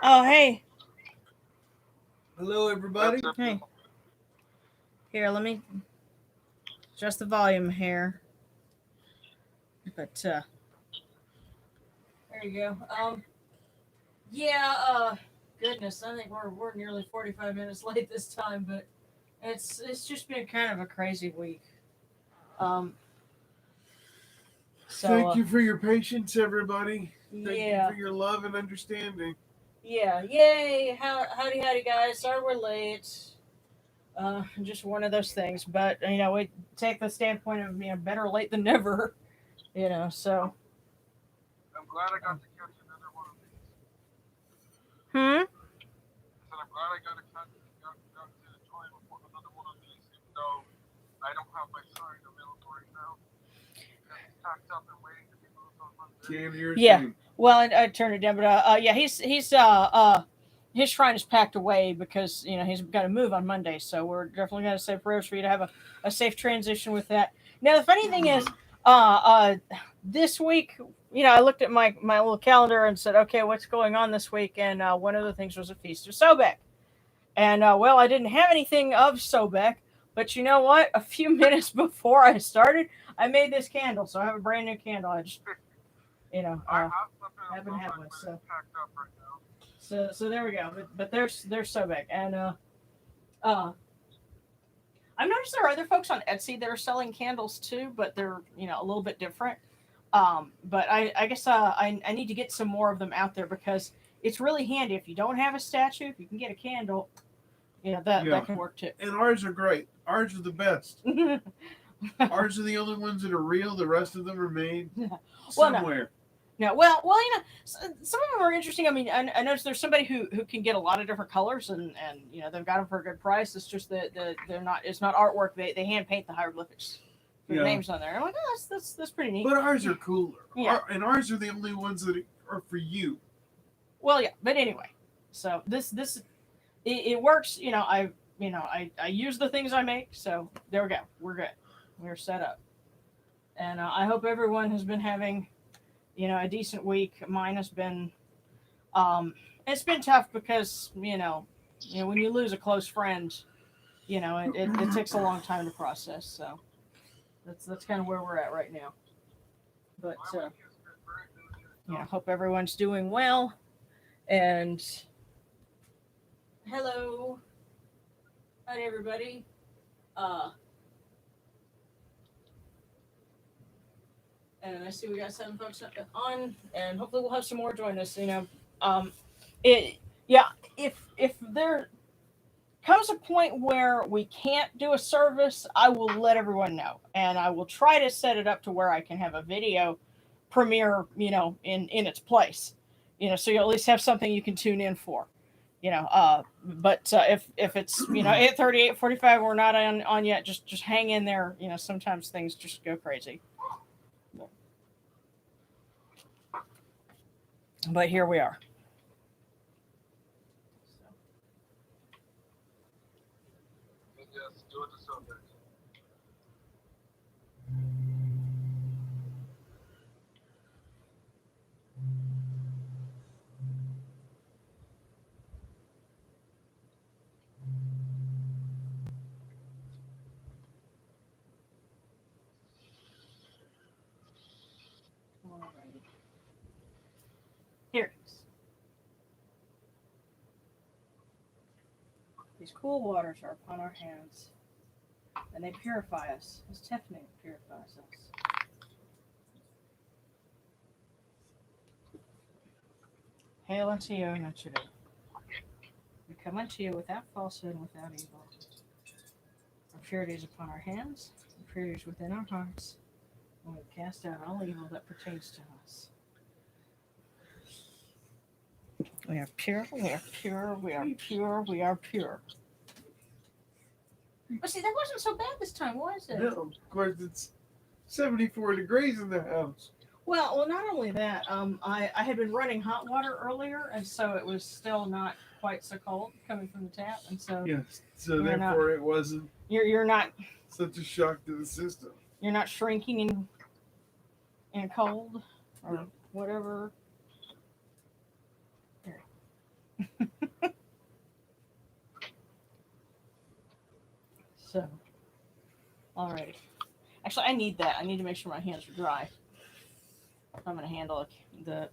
Oh, hey. Hello, everybody. Hey. Here, let me adjust the volume here. But there you go. Yeah. Goodness, I think we're nearly 45 minutes late this time, but it's just been kind of a crazy week. Um. So Thank you for your patience, everybody. Thank you yeah, for your love and understanding. yeah, yay! Howdy, howdy, guys. Sorry we're late. Just one of those things, but we take the standpoint of better late than never. So. I'm glad I got to catch another one of these. Hmm. I said I'm glad I got to join another one of these, even though I don't have my sign available right now because it's packed up and waiting to be moved on Monday. Can't hear a Yeah. thing. Well, I turned it down, but yeah, his shrine is packed away because he's got to move on Monday. So we're definitely gonna say prayers for you to have a safe transition with that. Now the funny thing is, this week, I looked at my little calendar and said, okay, what's going on this week? And one of the things was a feast of Sobek. And well, I didn't have anything of Sobek, but you know what? A few minutes before I started, I made this candle, so I have a brand new candle. I just I have something else happen to have back, one. but it's packed up right now. So there we go. But there's Sobek, and uh, I've noticed there are other folks on Etsy that are selling candles too, but they're a little bit different. But I guess I need to get some more of them out there because it's really handy if you don't have a statue, if you can get a candle, that Yeah. can work too. And ours are great. Ours are the best. Ours are the only ones that are real. The rest of them are made Well, no, somewhere. no. Well, some of them are interesting. I mean, I noticed there's somebody who can get a lot of different colors, and they've got them for a good price. It's just that they're not. It's not artwork. They hand paint the hieroglyphics, the Yeah. names on there. I'm like, oh, that's pretty neat. But ours are cooler. Yeah. And ours are the only ones that are for you. Well, yeah. But anyway, so this it works. I use the things I make. So there we go. We're good. We're set up, and I hope everyone has been having a decent week. Mine has been. It's been tough because when you lose a close friend, it takes a long time to process. So that's kind of where we're at right now. But My week has been very busy and hope exhausting. everyone's doing well. And hello, hi everybody. Uh, and I see we got 7 folks on, and hopefully we'll have some more join us. Um, it yeah. If there comes a point where we can't do a service, I will let everyone know, and I will try to set it up to where I can have a video premiere, in its place, so you at least have something you can tune in for, but if it's 8:30, 8:45, we're not on yet, just hang in there. Sometimes things just go crazy, but here we are. And yes, do it to something. Alrighty. Here it is. These cool waters are upon our hands, and they purify us as Tiffany purifies us. Hail unto you, Notre Dame. We come unto you without falsehood and without evil. Our purity is upon our hands, our purity is within our hearts, and we cast out all evil that pertains to us. We are pure, we are pure, we are pure, we are pure. But see, that wasn't so bad this time, was it? No, of course it's 74 degrees in the house. Well, not only that, I had been running hot water earlier, and so it was still not quite so cold coming from the tap, and so Yes, so you're not therefore it wasn't you're not such a shock to the system. shrinking in cold or No. whatever. Here. So, alrighty. Actually, I need that. I need to make sure my hands are dry. I'm going to handle the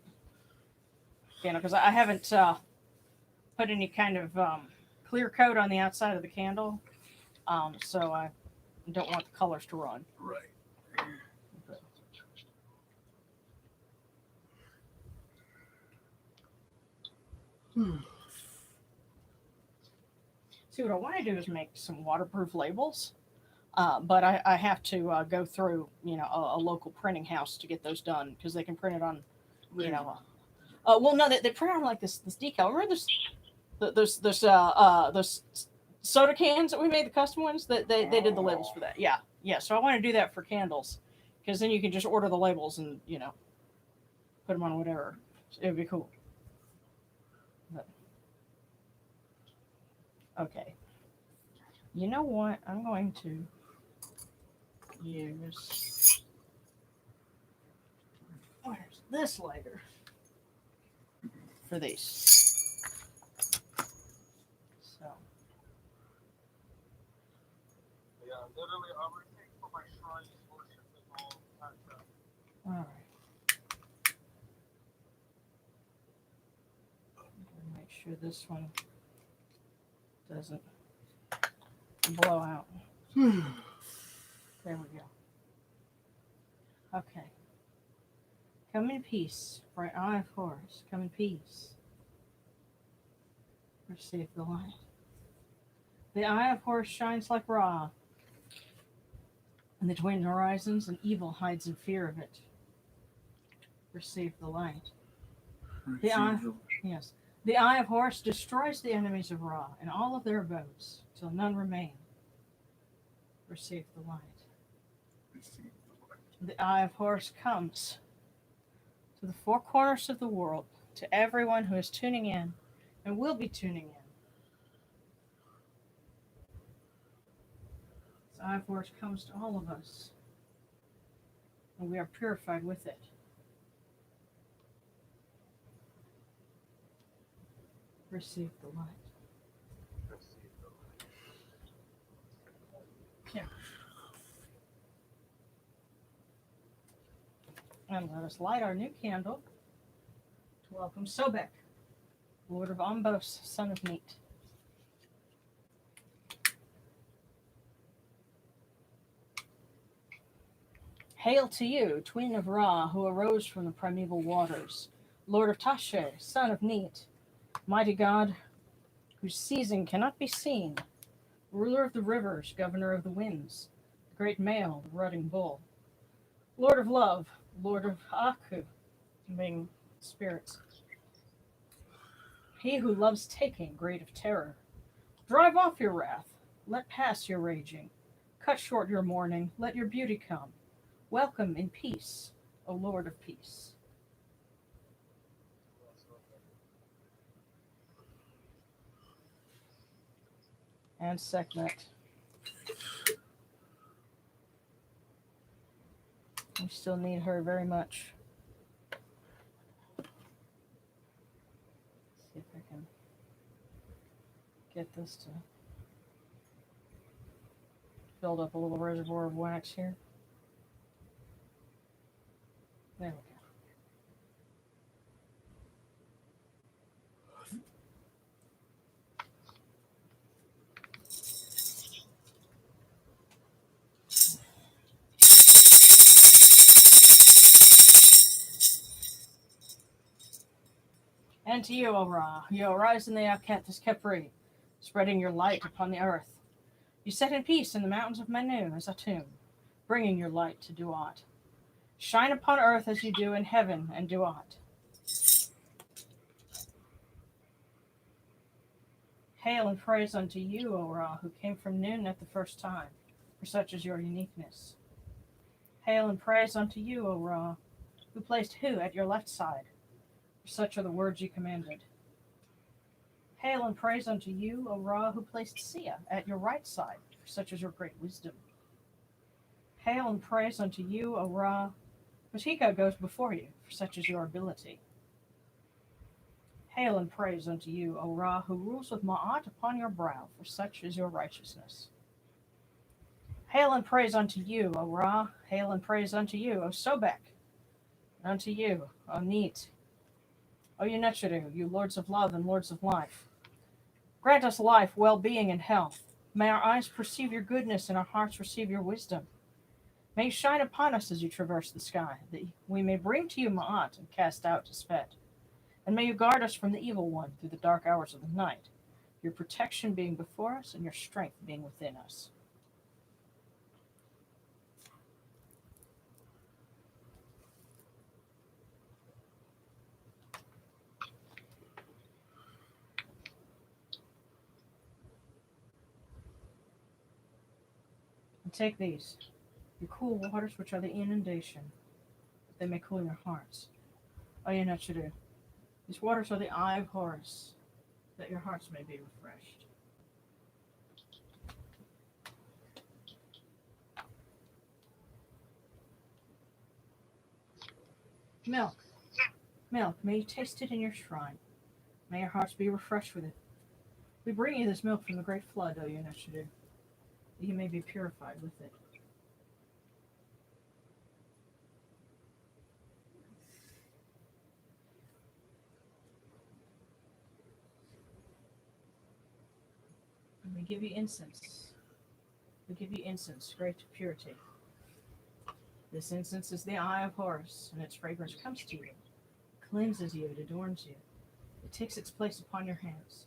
candle because I haven't put any kind of clear coat on the outside of the candle, so I don't want the colors to run. Right. But, see, what I want to do is make some waterproof labels, but I have to go through, a local printing house to get those done because they can print it on, well, no, they print on like this decal. Remember those soda cans that we made, the custom ones that they did the labels for that. Yeah. So I want to do that for candles because then you can just order the labels and put them on whatever. It would be cool. But, okay. You know what? I'm going to use. Where's this lighter for these? So. Yeah, literally everything for my shrine is worship is all packed up. All right. Make sure this one doesn't blow out. There we go. Okay. Come in peace, bright eye of Horus. Come in peace. Receive the light. The eye of Horus shines like Ra, and the twin horizons, and evil hides in fear of it. Receive the light. Yes. The eye of Horus destroys the enemies of Ra and all of their abodes, till none remain. Receive the light. The eye of Horus comes to the four corners of the world, to everyone who is tuning in and will be tuning in. The eye of Horus comes to all of us, and we are purified with it. Receive the light. Yeah. And let us light our new candle to welcome Sobek, Lord of Ombos, son of Neat. Hail to you, twin of Ra, who arose from the primeval waters, Lord of Tashe, son of Neat, mighty God, whose season cannot be seen, ruler of the rivers, governor of the winds, the great male, the rutting bull, Lord of love, Lord of Aku, being spirits, he who loves taking, great of terror. Drive off your wrath, let pass your raging, cut short your mourning, let your beauty come. Welcome in peace, O Lord of peace. And Sekhmet. We still need her very much. See if I can get this to build up a little reservoir of wax here. There we go. And to you, O Ra, you arise in the Akatis Kepri, spreading your light upon the earth. You set in peace in the mountains of Manu as a tomb, bringing your light to Duat. Shine upon earth as you do in heaven and Duat. Hail and praise unto you, O Ra, who came from noon at the first time, for such is your uniqueness. Hail and praise unto you, O Ra, who placed Hu at your left side, for such are the words you commanded. Hail and praise unto you, O Ra, who placed Sia at your right side, for such is your great wisdom. Hail and praise unto you, O Ra, Matika goes before you, for such is your ability. Hail and praise unto you, O Ra, who rules with Ma'at upon your brow, for such is your righteousness. Hail and praise unto you, O Ra. Hail and praise unto you, O Sobek. Unto you, O Neat. O Unechidu, you lords of love and lords of life. Grant us life, well-being, and health. May our eyes perceive your goodness and our hearts receive your wisdom. May you shine upon us as you traverse the sky, that we may bring to you Ma'at and cast out Tispet. And may you guard us from the evil one through the dark hours of the night, your protection being before us and your strength being within us. And take these, your cool waters, which are the inundation, that they may cool your hearts. Ayanachidu, these waters are the eye of Horus, that your hearts may be refreshed. Milk, milk, may you taste it in your shrine. May your hearts be refreshed with it. We bring you this milk from the great flood, O Yunashidu, that you may be purified with it. And we give you incense. We give you incense, great purity. This incense is the eye of Horus, and its fragrance comes to you, cleanses you, it adorns you. It takes its place upon your hands.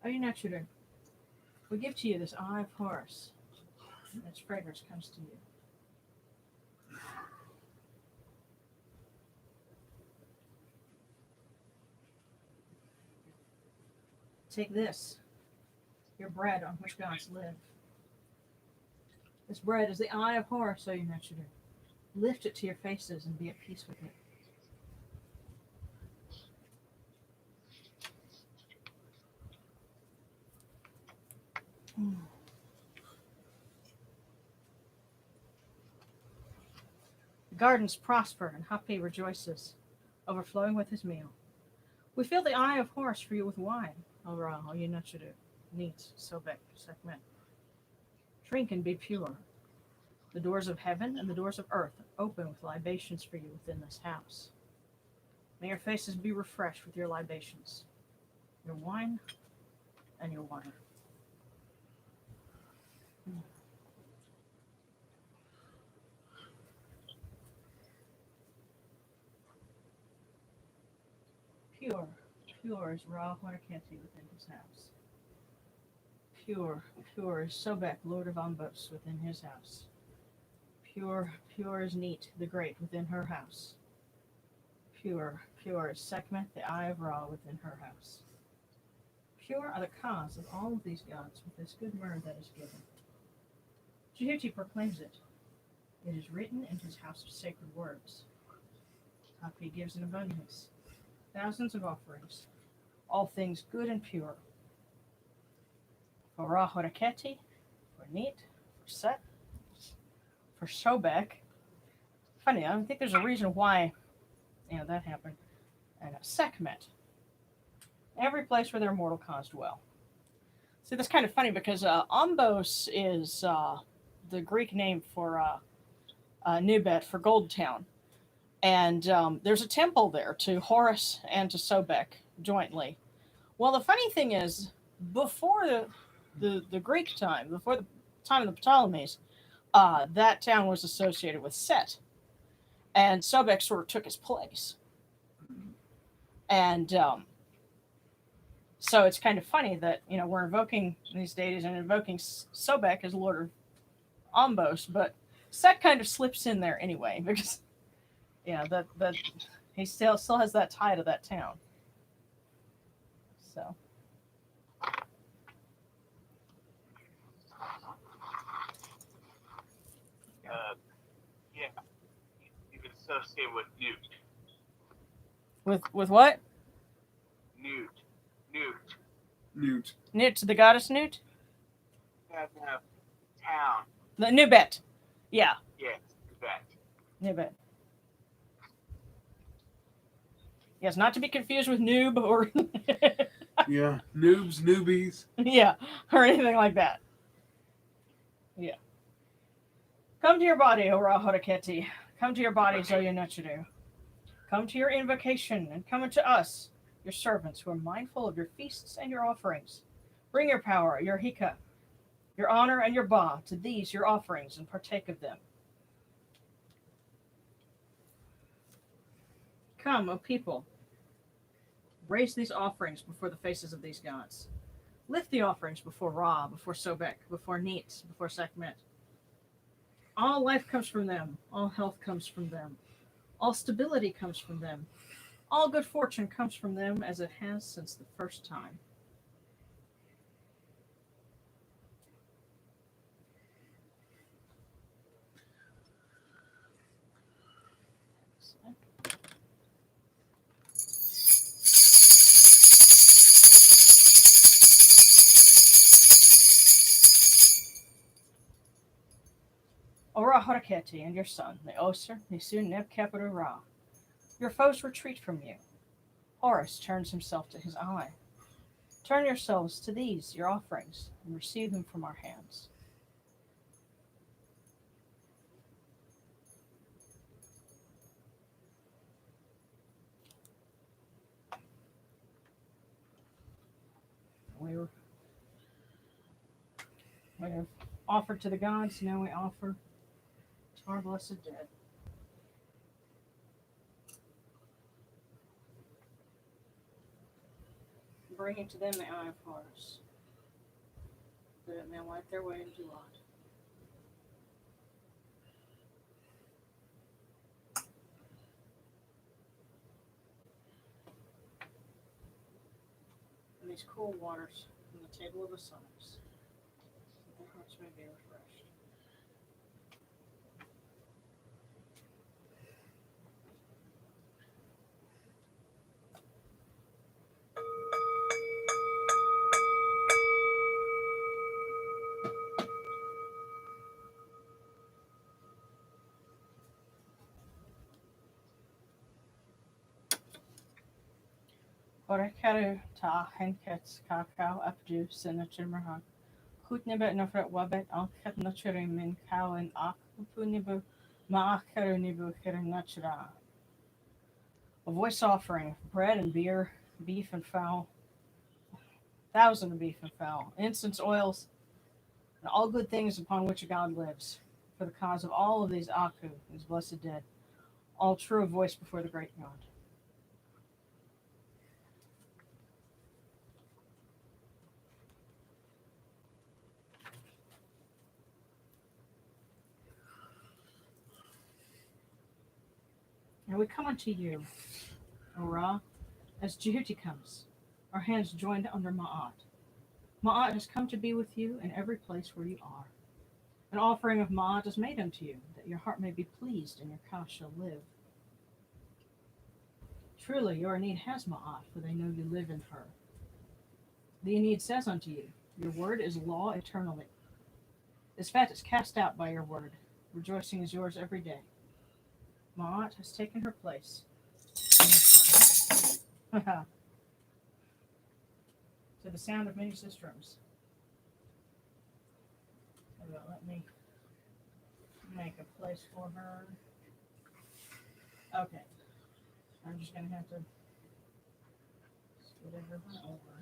Are you not children? We give to you this eye of Horus, and its fragrance comes to you. Take this, your bread on which gods live. This bread is the eye of Horus, O you not children. Lift it to your faces and be at peace with it. The gardens prosper and Hapi rejoices, overflowing with his meal. We fill the eye of Horus for you with wine, O Ra, O Yunachidu, Neat, Sobek, Sekmet. Drink and be pure. The doors of heaven and the doors of earth open with libations for you within this house. May your faces be refreshed with your libations, your wine and your water. Pure, pure is Ra Huanaketi within his house. Pure, pure is Sobek, Lord of Ombos, within his house. Pure, pure is Neat, the Great, within her house. Pure, pure is Sekhmet, the Eye of Ra, within her house. Pure are the cause of all of these gods with this good myrrh that is given. Jehuti proclaims it. It is written in his house of sacred words. Hapi gives in abundance, thousands of offerings, all things good and pure. For Ra Horaketi, for Neat, for Set, for Sobek. Funny, I don't think there's a reason why that happened. And Sekhmet. Every place where their mortal cause dwell. See, that's kind of funny because Ombos is the Greek name for Nubet, for Gold Town. And there's a temple there to Horus and to Sobek jointly. Well, the funny thing is, before the Greek time, before the time of the Ptolemies, that town was associated with Set. And Sobek sort of took his place. And so it's kind of funny that, we're invoking these deities and invoking Sobek as Lord of Ombos, but Set kind of slips in there anyway, because, that he still has that tie to that town. So. Yeah, you can associate with Newt. With what? Newt. Newt, the goddess Newt? No, town. The Nubet. Yeah. Yes, Newt. Nubet. Yes, not to be confused with noob or Yeah, noobs, newbies. yeah, or anything like that. Yeah. Come to your body, O Rahoraketi. Come to your body, Zoyanachidu. Come to your invocation, and come unto us, your servants, who are mindful of your feasts and your offerings. Bring your power, your hika, your honor, and your ba to these your offerings, and partake of them. Come, O people, raise these offerings before the faces of these gods. Lift the offerings before Ra, before Sobek, before Neat, before Sekhmet. All life comes from them, all health comes from them, all stability comes from them, all good fortune comes from them as it has since the first time. Ora Haraketi and your son, the Oser, Nisun Neb Keperu Ra. Your foes retreat from you. Horus turns himself to his eye. Turn yourselves to these, your offerings, and receive them from our hands. We have offered to the gods, now we offer to our blessed dead. Bringing to them the eye of Horus, that it may light their way into light. And these cool waters from the table of the suns, that their hearts may be refreshed. Orekaru ta henkets kakao apju sinachimraha. Kutnibet nofret wabet alket nachuri min kao and akupunibu maakaru nibu kirinachra. A voice offering of bread and beer, beef and fowl, thousand of beef and fowl, incense oils, and all good things upon which God lives, for the cause of all of these Aku, these blessed dead, all true of voice before the great God. And we come unto you, O Ra, as Jehuti comes, our hands joined under Ma'at. Ma'at has come to be with you in every place where you are. An offering of Ma'at is made unto you, that your heart may be pleased and your cow shall live. Truly, your need has Ma'at, for they know you live in her. The Aeneid says unto you, your word is law eternally. This fat is cast out by your word. Rejoicing is yours every day. Ma'at has taken her place in your son. To the sound of many sistrums. Let me make a place for her. Okay. I'm just going to have to scoot everyone over.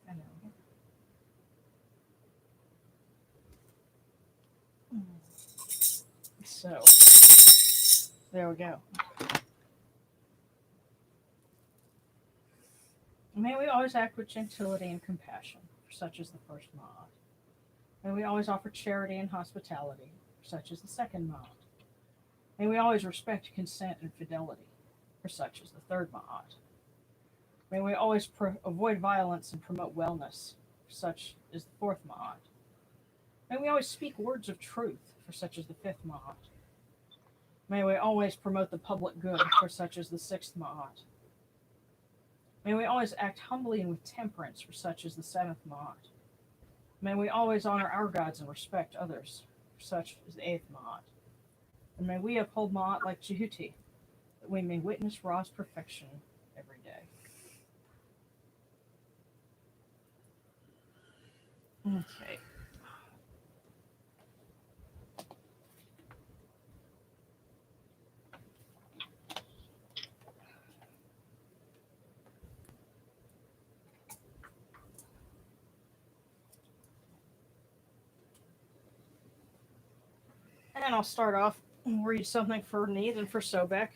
I know. So, there we go. May we always act with gentility and compassion, for such is the first Ma'at. May we always offer charity and hospitality, for such is the second Ma'at. May we always respect consent and fidelity, for such is the third Ma'at. May we always avoid violence and promote wellness, for such is the fourth Ma'at. May we always speak words of truth, for such is the fifth Ma'at. May we always promote the public good, for such is the sixth Ma'at. May we always act humbly and with temperance, for such is the seventh Ma'at. May we always honor our gods and respect others, for such is the eighth Ma'at. And may we uphold Ma'at like Jehuti, that we may witness Ra's perfection every day. Okay. And I'll start off, read something for Neith and for Sobek.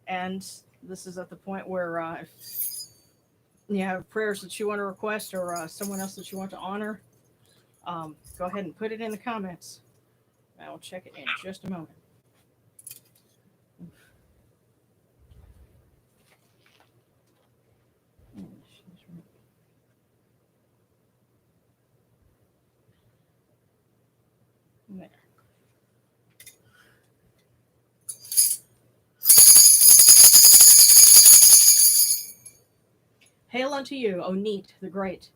And this is at the point where if you have prayers that you want to request or someone else that you want to honor, go ahead and put it in the comments. I will check it in just a moment. There. Hail unto you, O Neat the Great,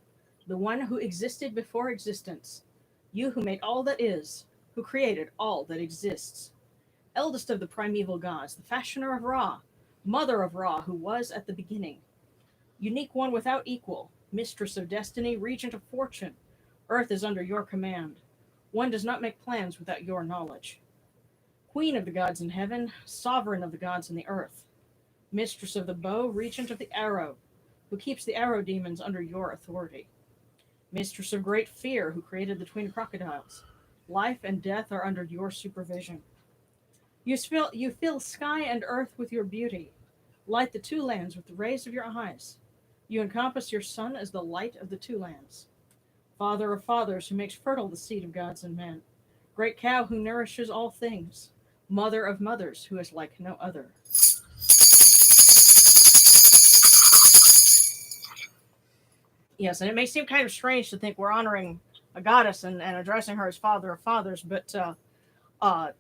the one who existed before existence, you who made all that is, who created all that exists. Eldest of the primeval gods, the fashioner of Ra, mother of Ra, who was at the beginning. Unique one without equal, mistress of destiny, regent of fortune. Earth is under your command. One does not make plans without your knowledge. Queen of the gods in heaven, sovereign of the gods in the earth. Mistress of the bow, regent of the arrow, who keeps the arrow demons under your authority. Mistress of great fear, who created the twin crocodiles. Life and death are under your supervision. You fill sky and earth with your beauty. Light the two lands with the rays of your eyes. You encompass your son as the light of the two lands. Father of fathers, who makes fertile the seed of gods and men. Great cow who nourishes all things. Mother of mothers, who is like no other. Yes, and it may seem kind of strange to think we're honoring a goddess and addressing her as Father of Fathers, but uh,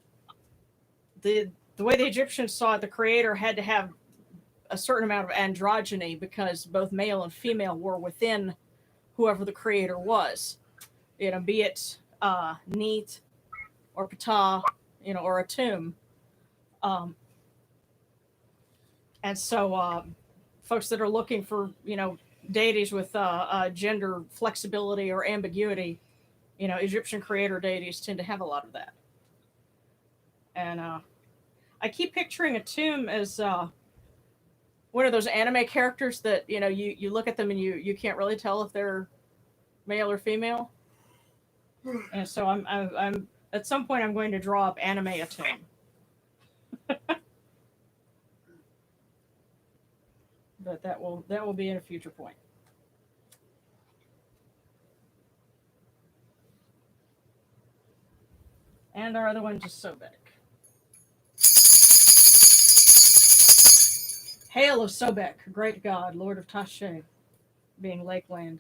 the way the Egyptians saw it, the Creator had to have a certain amount of androgyny because both male and female were within whoever the Creator was. Be it Neat or Ptah, or Atum. Um, and so folks that are looking for, deities with gender flexibility or ambiguity, Egyptian creator deities tend to have a lot of that. And I keep picturing Atum as one of those anime characters that you look at them and you can't really tell if they're male or female. And so I'm at some point I'm going to draw up anime Atum. But that will be in a future point. And our other one just Sobek. Hail of Sobek, great god, lord of Tashe, being Lakeland.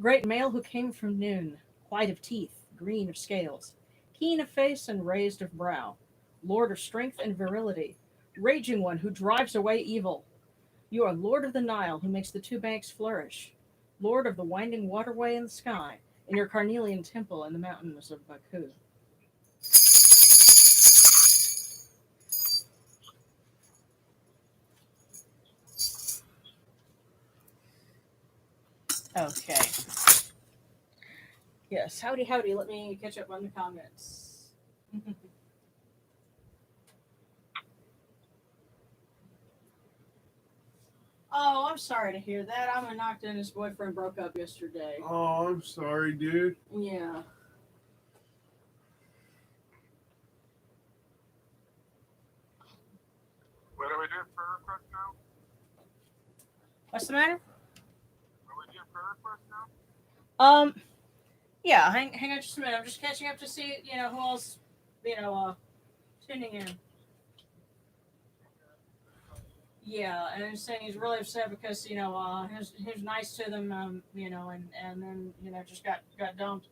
Great male who came from noon, white of teeth, green of scales, keen of face and raised of brow, lord of strength and virility, raging one who drives away evil. You are lord of the Nile who makes the two banks flourish, lord of the winding waterway in the sky, in your carnelian temple in the mountains of Baku. Okay. Yes, howdy, howdy. Let me catch up on the comments. Oh, I'm sorry to hear that. I'm knocked in. His boyfriend broke up yesterday. Oh, I'm sorry, dude. Yeah. What are we doing for request now? What's the matter? Are we doing for request now? Yeah. Hang on just a minute. I'm just catching up to see who else tuning in. Yeah, and he's saying he's really upset because he was nice to them, and then just got dumped,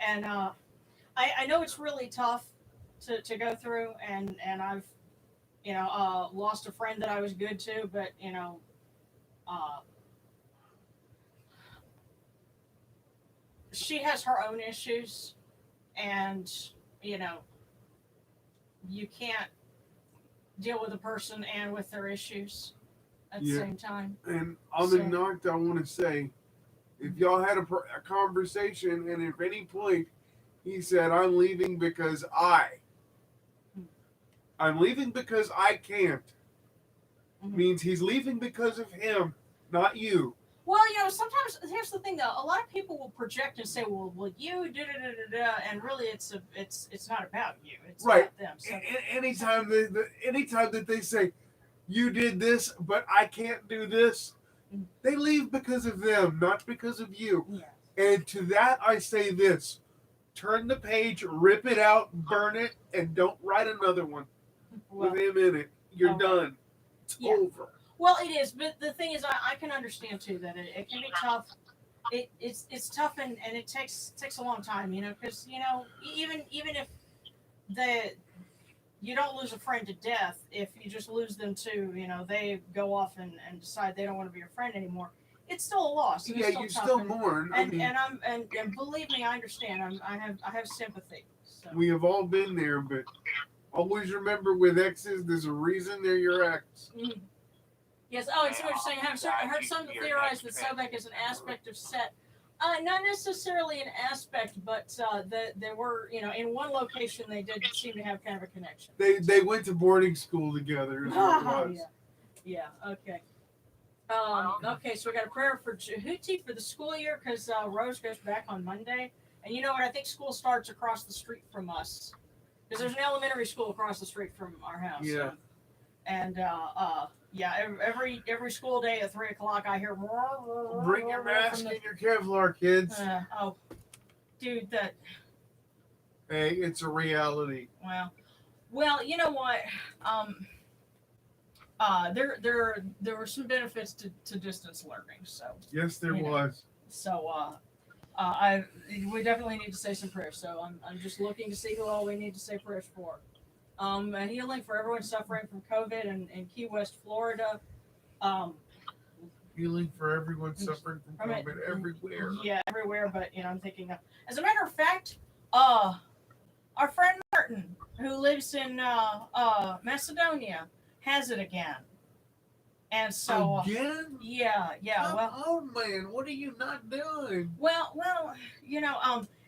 and I know it's really tough to go through, and I've lost a friend that I was good to, but uh, she has her own issues, and you know you can't deal with a person and with their issues at the Yeah. same time. And on So- the note, I want to say If y'all had a conversation, and if any point he said, "I'm leaving because I'm leaving because I can't," means he's leaving because of him, not you. Well, sometimes here's the thing though. A lot of people will project and say, "Well, you da da da da da," and really, it's not about you. It's Right. about them. So, Anytime that they say, "You did this, but I can't do this," they leave because of them, not because of you. yeah. And to that, I say this: turn the page, rip it out, burn it, and don't write another one Well, with him in it. You're okay. done. It's Yeah. over. Well, it is, but the thing is, I can understand too that it can be tough. It's tough and it takes a long time, because even if the you don't lose a friend to death, if you just lose them to they go off and decide they don't want to be your friend anymore, it's still a loss. And Yeah, it's still you tough, still mourn. and believe me, I understand. I have sympathy. So. We have all been there, but always remember with exes, there's a reason they're your ex. Mm. Yes. Oh, and so what you're saying, I heard some theorize that Sobek is an aspect of Set. Not necessarily an aspect, but there were, in one location they did seem to have kind of a connection. They went to boarding school together. Is what it was. Yeah. Okay. Okay. So we got a prayer for Jehuti for the school year because Rose goes back on Monday, and you know what? I think school starts across the street from us because there's an elementary school across the street from our house. Yeah. And every school day at 3:00 I hear. Bring your mask and your Kevlar, kids. Dude, that. Hey, it's a reality. Well, you know what? There were some benefits to distance learning. So. Yes, there was. So we definitely need to say some prayers. So I'm just looking to see who all we need to say prayers for. A healing for everyone suffering from COVID in Key West, Florida. Healing for everyone suffering from COVID everywhere. Yeah, everywhere. But I'm thinking. As a matter of fact, our friend Martin, who lives in Macedonia, has it again. And so again? Yeah. Oh man, what are you not doing? Well,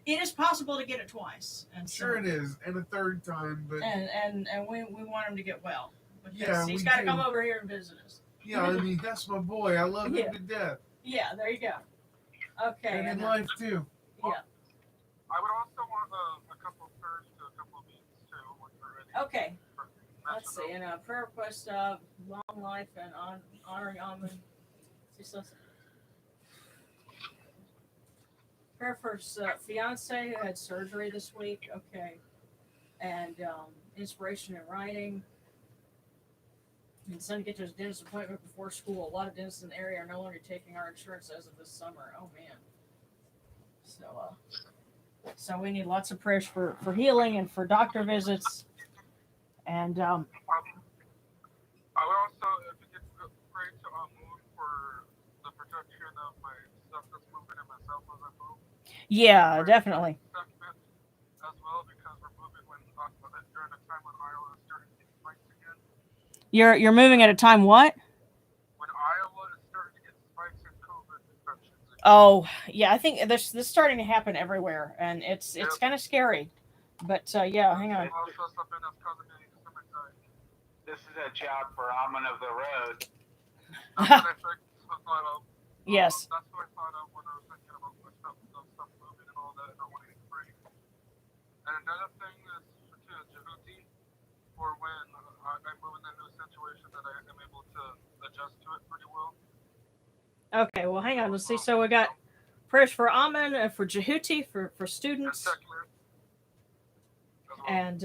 it is possible to get it twice. And sure it is, and a third time, but and we want him to get well. Yeah, he's got to come over here and visit us. Yeah, I mean that's my boy. I love him to death. Yeah, there you go. Okay. And in life too. Yeah. I would also want a couple of prayers to a couple of meetings too when you're ready. Okay. Let's see. And prayer request: long life and honoring Amen. Prayer for fiance who had surgery this week. Okay. And inspiration in writing. And son to get to his dentist appointment before school. A lot of dentists in the area are no longer taking our insurance as of this summer. Oh man. So we need lots of prayers for healing and for doctor visits. And I would also, if you could pray to move for the protection of my stuff that's moving and myself as I move. Yeah, definitely. As well, because we're moving during a time when Iowa is starting to get spikes again. You're moving at a time what? When Iowa is starting to get spikes in COVID infections again. Oh, yeah, I think this is starting to happen everywhere, and it's kind of scary. But yeah, hang on. This is a job for Amen of the Road. That's what I thought of. Yes. That's what I thought of when I was thinking about my stuff moving and all that, and I wanted to break. And another thing is to Djibouti, for when I move in a new situation, that I am able to adjust to it pretty well. Okay, well, hang on. Let's see. So we got prayers for Amen, for Jehuti, for students, and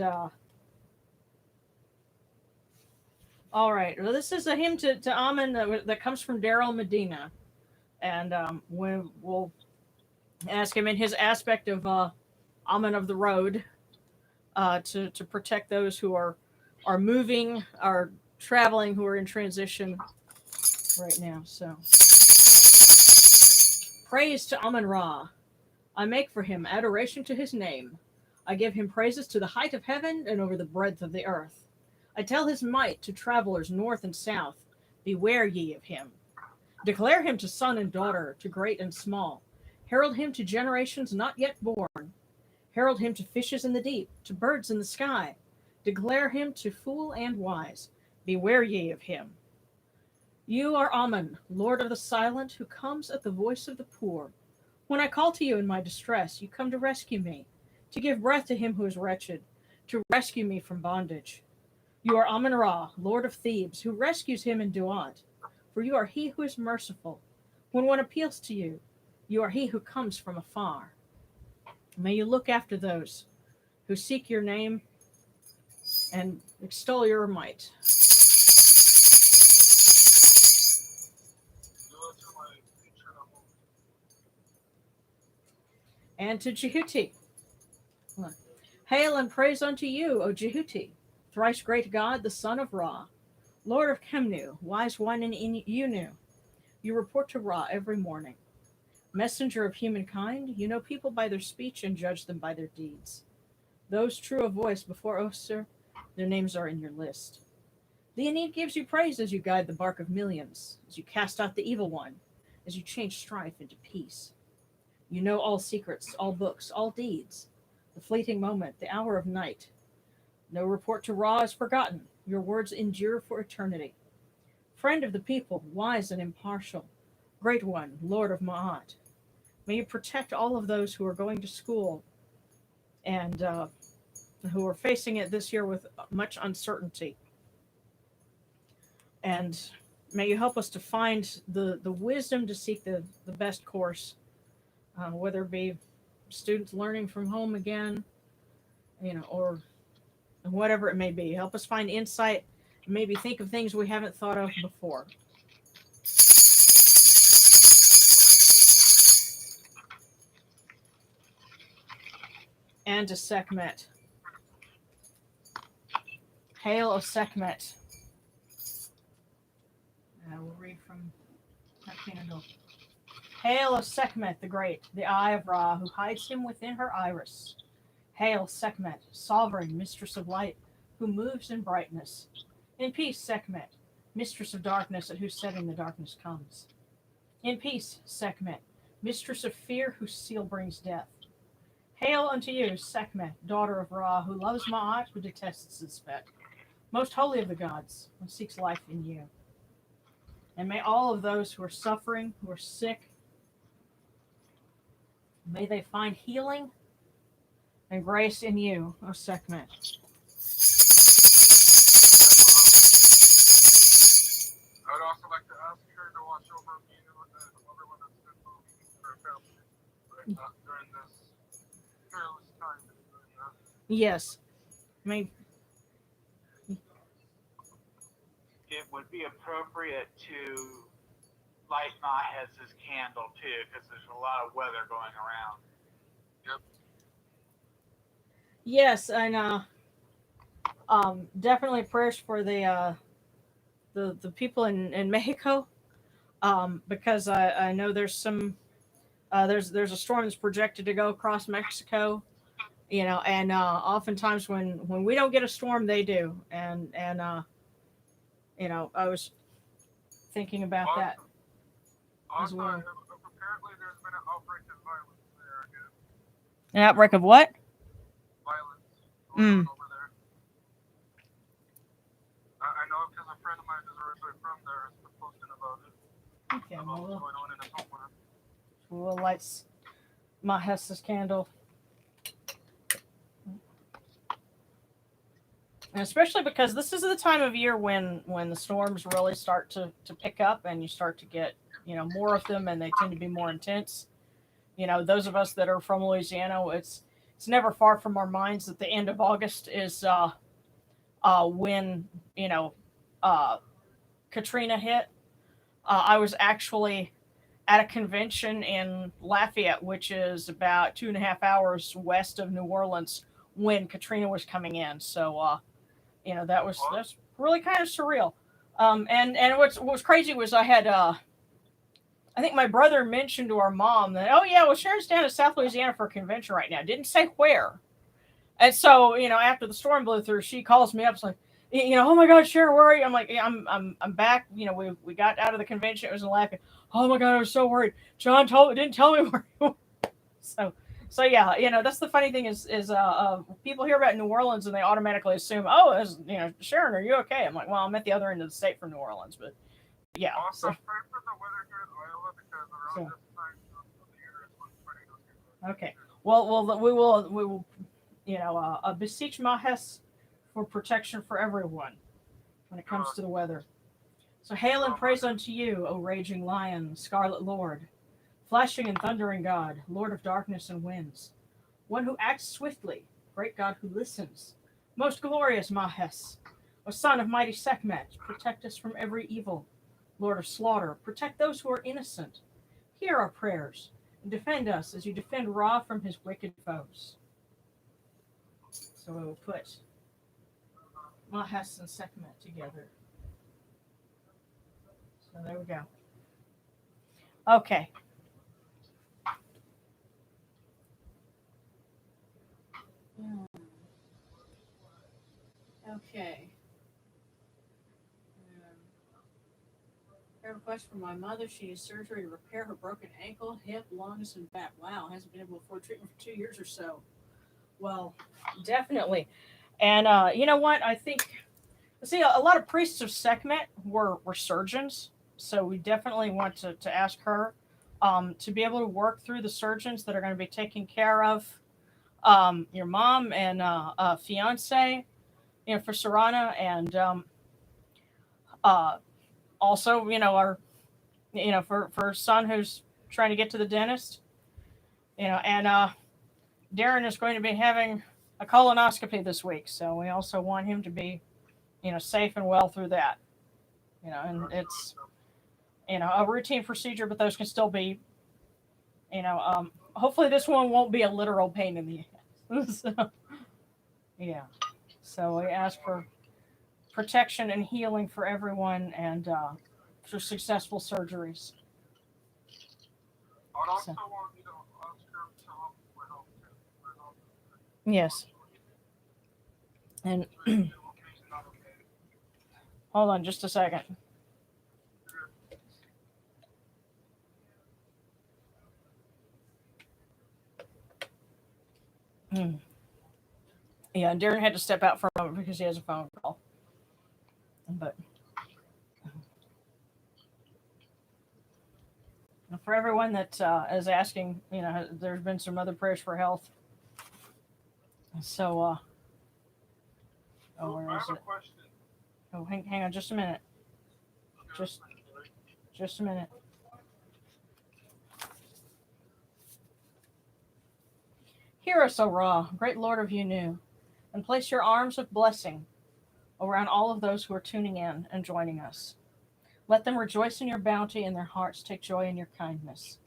all right. Well, this is a hymn to Amen that comes from Daryl Medina, and we'll ask him in his aspect of Amen of the Road to protect those who are moving, are traveling, who are in transition right now. So. Praise to Amen Ra. I make for him adoration to his name. I give him praises to the height of heaven and over the breadth of the earth. I tell his might to travelers north and south. Beware ye of him. Declare him to son and daughter, to great and small. Herald him to generations not yet born. Herald him to fishes in the deep, to birds in the sky. Declare him to fool and wise. Beware ye of him. You are Amun, Lord of the silent, who comes at the voice of the poor. When I call to you in my distress, you come to rescue me, to give breath to him who is wretched, to rescue me from bondage. You are Amun Ra, Lord of Thebes, who rescues him in Duat, for you are he who is merciful. When one appeals to you, you are he who comes from afar. May you look after those who seek your name and extol your might. And to Jehuti. Hail and praise unto you, O Jehuti, thrice great God, the son of Ra, Lord of Kemnu, wise one in Unu. You report to Ra every morning. Messenger of humankind, you know people by their speech and judge them by their deeds. Those true of voice before Oster, their names are in your list. The Aeneid gives you praise as you guide the bark of millions, as you cast out the evil one, as you change strife into peace. You know all secrets, all books, all deeds, the fleeting moment, the hour of night. No report to Ra is forgotten. Your words endure for eternity. Friend of the people, wise and impartial, great one, Lord of Ma'at. May you protect all of those who are going to school and who are facing it this year with much uncertainty. And may you help us to find the wisdom to seek the best course, whether it be students learning from home again, or whatever it may be. Help us find insight, and maybe think of things we haven't thought of before. And to Sekhmet. Hail, O Sekhmet. We'll read from 19 Hail, O Sekhmet the Great, the eye of Ra, who hides him within her iris. Hail, Sekhmet, sovereign, mistress of light, who moves in brightness. In peace, Sekhmet, mistress of darkness, at whose setting the darkness comes. In peace, Sekhmet, mistress of fear, whose seal brings death. Hail unto you, Sekhmet, daughter of Ra, who loves Ma'at, who detests Zizpet. Most holy of the gods, who seeks life in you. And may all of those who are suffering, who are sick, may they find healing and grace in you, O Sekhmet. I would also like to ask her to watch over me and everyone that's been moving her family during this perilous time. Yes. It would be appropriate to light Mahes's candle too, because there's a lot of weather going around. Yep. Yes, and definitely prayers for the people in Mexico, because I know there's some there's a storm that's projected to go across Mexico, and oftentimes when we don't get a storm, they do, and I was thinking about that as Also, well. apparently there's been an outbreak of violence there again. An outbreak of what? Violence going on over there. I know because a friend of mine is originally from there has been posting about it. Okay, About what's going on in his homeland. We'll light Mahes's candle. And especially because this is the time of year when the storms really start to pick up and you start to get, more of them, and they tend to be more intense. Those of us that are from Louisiana, it's never far from our minds that the end of August is when, Katrina hit. I was actually at a convention in Lafayette, which is about 2.5 hours west of New Orleans, when Katrina was coming in. So, that's really kind of surreal. And what's crazy was I had I think my brother mentioned to our mom that, oh yeah, well Sharon's down in South Louisiana for a convention right now. Didn't say where. And so, after the storm blew through, she calls me up, like, Oh my God, Sharon, where are you? I'm like, yeah, I'm back. We got out of the convention. It was in laughing. Oh my God, I was so worried. John didn't tell me where you were. So, so yeah, that's the funny thing is people hear about New Orleans and they automatically assume, oh, Sharon, are you okay? I'm like, well, I'm at the other end of the state from New Orleans, but yeah. Also, So, pray for the weather here in Iowa because around so this time of the year is when tornadoes get okay. Well, we will beseech Mahes for protection for everyone when it comes to the weather. So hail and praise unto you, O raging lion, scarlet lord, flashing and thundering God, Lord of darkness and winds, one who acts swiftly, great God who listens, most glorious Mahes, O son of mighty Sekhmet, protect us from every evil, Lord of slaughter, protect those who are innocent. Hear our prayers, and defend us as you defend Ra from his wicked foes. So we will put Mahes and Sekhmet together. So there we go. Okay. Okay. I have a request from my mother. She needs surgery to repair her broken ankle, hip, lungs, and back. Wow, hasn't been able to afford treatment for 2 years or so. Well, definitely. And you know what? I think see a lot of priests of Sekhmet were surgeons, so we definitely want to ask her to be able to work through the surgeons that are going to be taking care of your mom and fiance, for Sarana, and uh, also our for her son who's trying to get to the dentist, and Darren is going to be having a colonoscopy this week, so we also want him to be safe and well through that. And it's a routine procedure, but those can still be hopefully this one won't be a literal pain in the ass. So, yeah. So we ask for protection and healing for everyone and for successful surgeries. I'd also So, want you to ask her to help for help too. For help. yes. And Really, location not okay. hold on just a second. Hmm. Yeah, Darren had to step out for a moment because he has a phone call. But for everyone that is asking, there's been some other prayers for health. So, So, where I is have it? a question. Oh, hang on just a minute. Just a minute. Hear us, O Ra, great Lord of Yunu, and place your arms of blessing around all of those who are tuning in and joining us. Let them rejoice in your bounty and their hearts take joy in your kindness.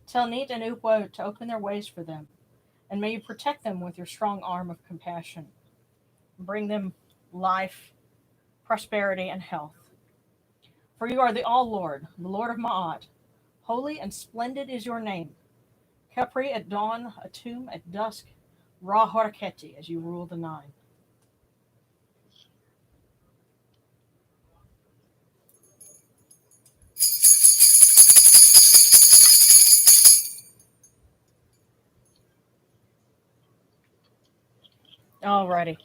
Tell Neat and Upwo to open their ways for them, and may you protect them with your strong arm of compassion. Bring them life, prosperity, and health. For you are the All Lord, the Lord of Ma'at. Holy and splendid is your name. Khepri at dawn, Atum at dusk, Ra Haraketi as you rule the nine. Alrighty.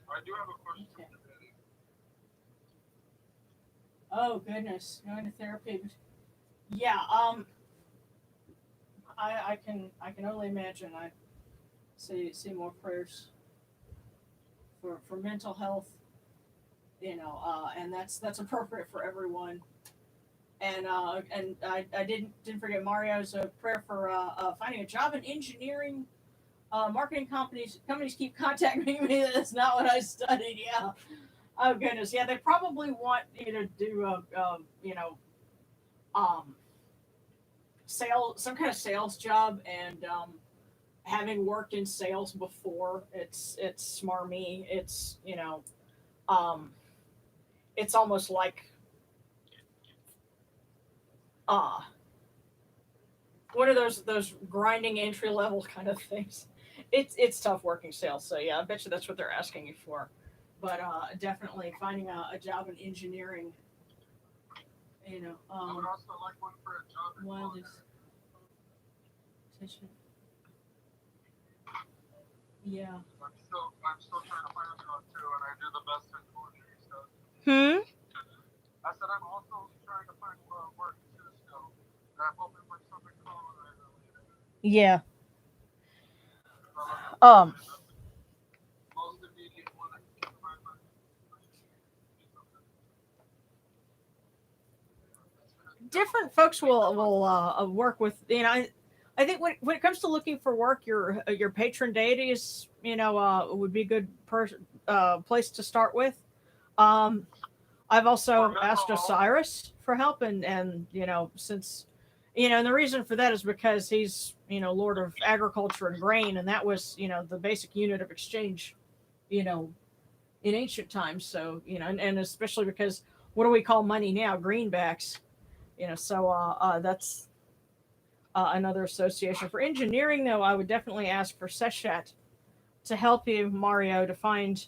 I do have a question. Okay. Oh goodness, going to therapy. Yeah, I can only imagine. I see more prayers for mental health, and that's appropriate for everyone. And I didn't forget Mario's prayer for finding a job in engineering. Marketing companies keep contacting me. That's not what I studied. Yeah. Oh goodness. Yeah, they probably want you to do um some kind of sales job, and having worked in sales before, it's smarmy. Um it's almost like uh one of those grinding entry level kind of things. it's tough working sales. So yeah, I bet you that's what they're asking you for. But definitely finding a job in engineering. You know, I would also like one for a job in wild culinary. yeah. I'm still trying to find a job too, and I do the best in culinary stuff. Hmm. I said I'm also trying to find work too still. I'm hoping for something culinary related. Yeah. But like I said, Um. the most immediate one I can get my mind. Different folks will work with I think when it comes to looking for work, your patron deities would be a good place to start with. Um, I've For also mental asked health, Osiris for help, and since and the reason for that is because he's lord of agriculture and grain, and that was the basic unit of exchange you know in ancient times. So and especially because what do we call money now? Greenbacks. So that's another association for engineering. Though I would definitely ask for Seshat to help you, Mario, to find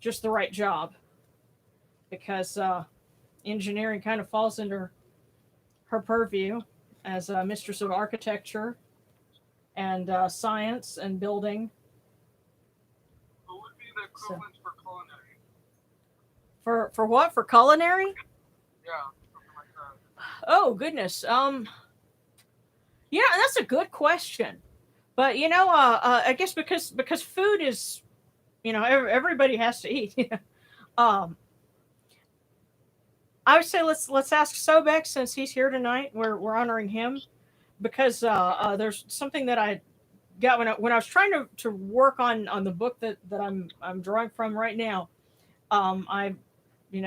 just the right job because engineering kind of falls under her purview as a mistress of architecture and science and building. what would be the So equivalent for culinary? for what? For culinary? Yeah, something like that. Oh goodness. Yeah, that's a good question. But I guess because food is everybody has to eat. um, I would say let's ask Sobek since he's here tonight. We're honoring him because there's something that I got when I was trying to work on the book that I'm drawing from right now. I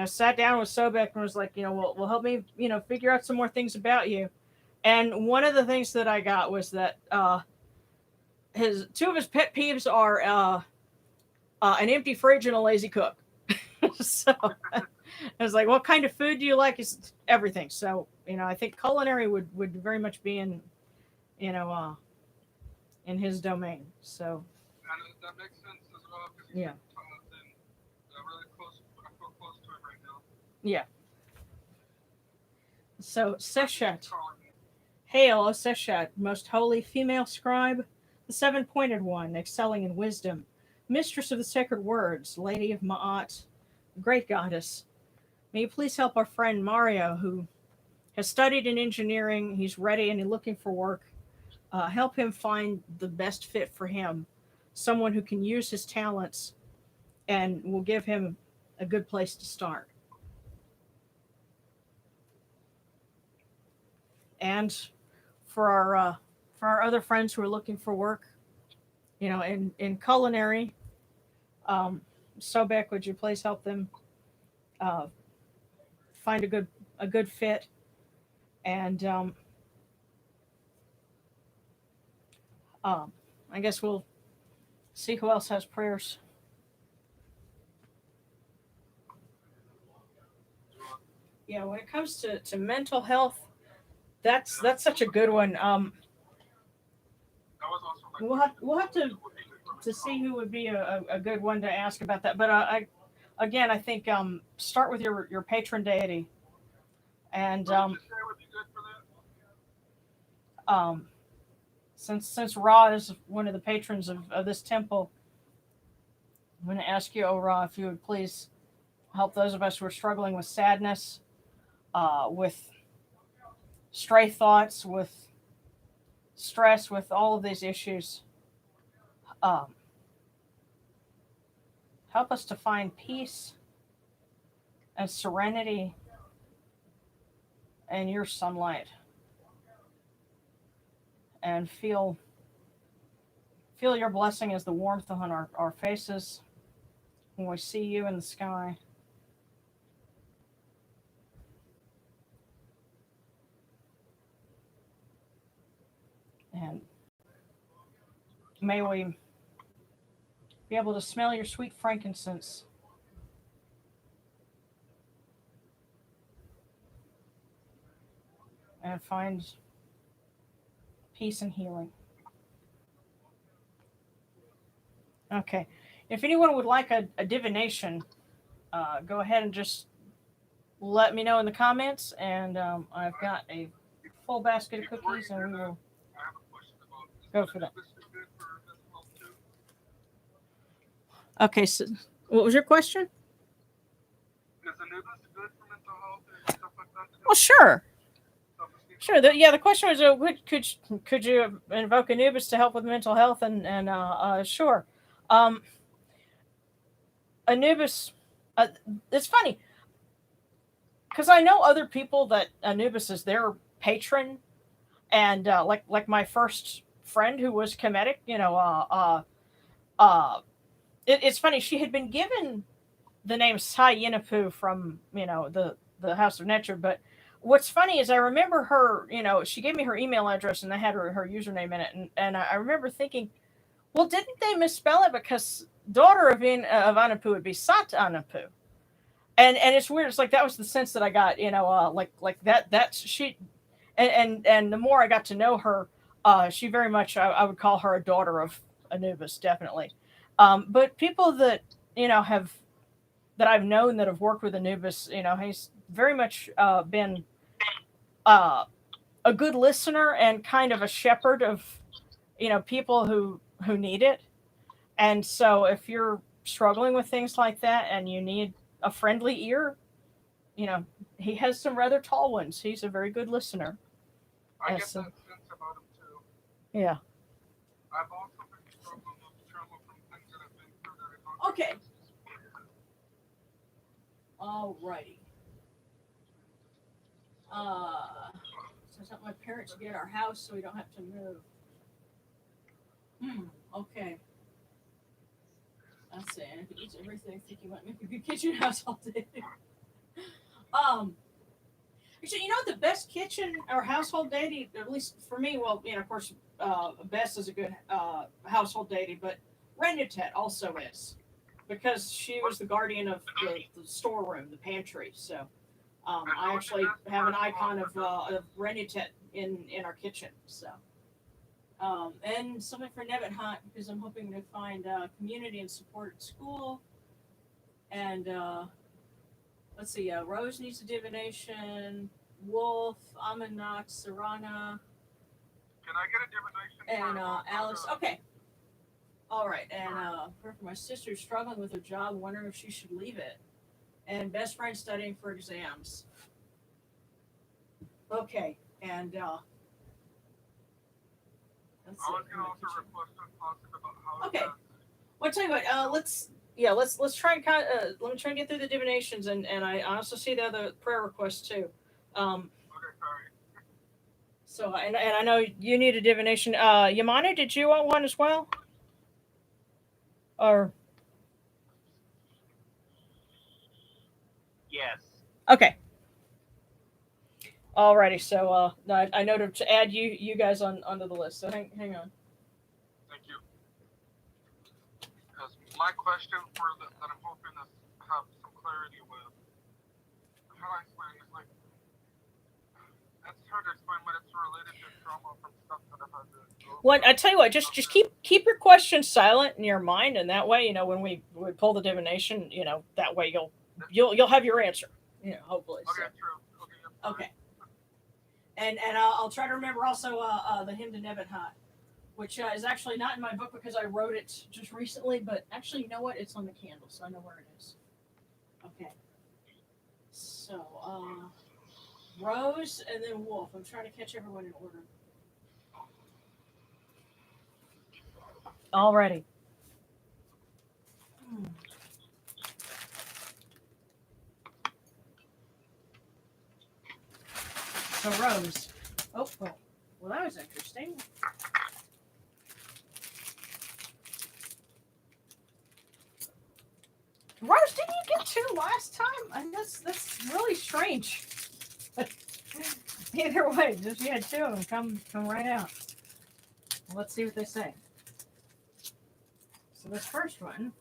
sat down with Sobek and was like, will help me figure out some more things about you. And one of the things that I got was that his two of his pet peeves are an empty fridge and a lazy cook. So I was like, what kind of food do you like? Is everything. So I think culinary would very much be you know uh, in his domain. So And that makes sense as well because he's yeah, in and really close. I feel close to him right now. yeah. So Especially if he's Seshat, calling me. hail, O Seshat, most holy female scribe, the seven-pointed one, excelling in wisdom, mistress of the sacred words, lady of Ma'at, great goddess. May you please help our friend Mario, who has studied in engineering. He's ready and he's looking for work. Help him find the best fit for him, someone who can use his talents and will give him a good place to start. And for our other friends who are looking for work, in culinary, um, Sobek, would you please help them uh, find a good fit? And um, I guess we'll see who else has prayers. Yeah, when it comes to mental health, that's such a good one. That was also my We'll have question. to see who would be a good one to ask about that. But I think start with your patron deity, and What did you say would be good for that? um, since Ra is one of the patrons of this temple, I'm going to ask you, O Ra, if you would please help those of us who are struggling with sadness, with stray thoughts, with stress, with all of these issues. Um, Help us to find peace and serenity in your sunlight, and feel your blessing as the warmth on our faces when we see you in the sky. And may we be able to smell your sweet frankincense and find peace and healing. Okay. If anyone would like a divination, go ahead and just let me know in the comments, and I've got a full basket of Before you cookies, and do we that, will I have a question about is go for that. Anubis good for mental health too? Okay, so what was your question? Is Anubis good for mental health and stuff like that too? Well, sure. Self-esteem? Sure. The question was, could you invoke Anubis to help with mental health? And sure. Um, Anubis, it's funny because I know other people that Anubis is their patron, and like my first friend who was Kemetic, it's funny. She had been given the name Sai Yinapu from the House of Nature, but what's funny is I remember her. She gave me her email address and they had her username in it, and I remember thinking, well, didn't they misspell it because daughter of Anapu would be Sat Anapu, and it's weird. It's like that was the sense that I got. Like that. That's she, and the more I got to know her, she very much I would call her a daughter of Anubis, definitely. But people that have that I've known that have worked with Anubis, he's very much been uh, a good listener and kind of a shepherd of people who need it. And so if you're struggling with things like that and you need a friendly ear, you know he has some rather tall ones. He's a very good listener. I And get so that sense about him too. yeah. I've also been struggling with trauma from things that I've been through that I thought Okay. was just Alrighty. Uh, so it's not my parents to get our house so we don't have to move. Okay. That's it. I could eat everything. I think you might make a good kitchen house all day. um, Actually, the best kitchen or household deity, at least for me, well, of course, Bess is a good household deity, but Renutet also is because she was the guardian of the storeroom, the pantry. So I actually have an icon of Renutet in our kitchen. So. And something for Nebbit Hunt because I'm hoping to find community and support at school. And let's see, Rose needs a divination. Wolf, Amanat, Sarana, Can I get a divination and for Alice. Okay, all right. And for my sister struggling with her job, wondering if she should leave it. And best friend studying for exams. Okay, and let's I see. was gonna also request a positive about how Okay. to Well, I'll tell you what. Let's try and let me try and get through the divinations, and I also see the other prayer requests too. okay, sorry. So and I know you need a divination. Yamane, did you want one as well? Or Yes. okay, alrighty. So I know to add you guys onto the list. So hang on. Thank you. Because my question that I'm hoping to have some clarity with, how do I explain it? It's like, it's hard to explain, but it's related to trauma from stuff that I've had to go Well, I through. tell you what, just keep your questions silent in your mind, and that way, when we pull the divination, that way you'll have your answer. Hopefully. Okay, So. true. Okay, yep, sorry. Okay. And I'll try to remember also the hymn to Nebbit Hot, which is actually not in my book because I wrote it just recently. But actually, you know what? It's on the candle, so I know where it is. Okay. So Rose and then Wolf. I'm trying to catch everyone in order. Alrighty. So Rose. Oh, well, that was interesting. Rose, didn't you get two last time? And that's really strange. Either way, just you had two of them come right out. Well, let's see what they say. So this first one.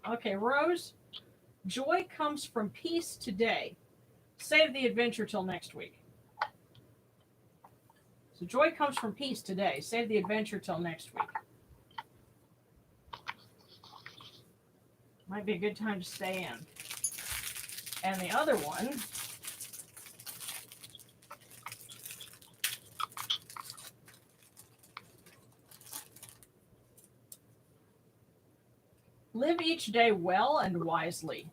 Okay, Rose. Joy comes from peace today. Save the adventure till next week. So joy comes from peace today. Save the adventure till next week. Might be a good time to stay in. And the other one, live each day well and wisely.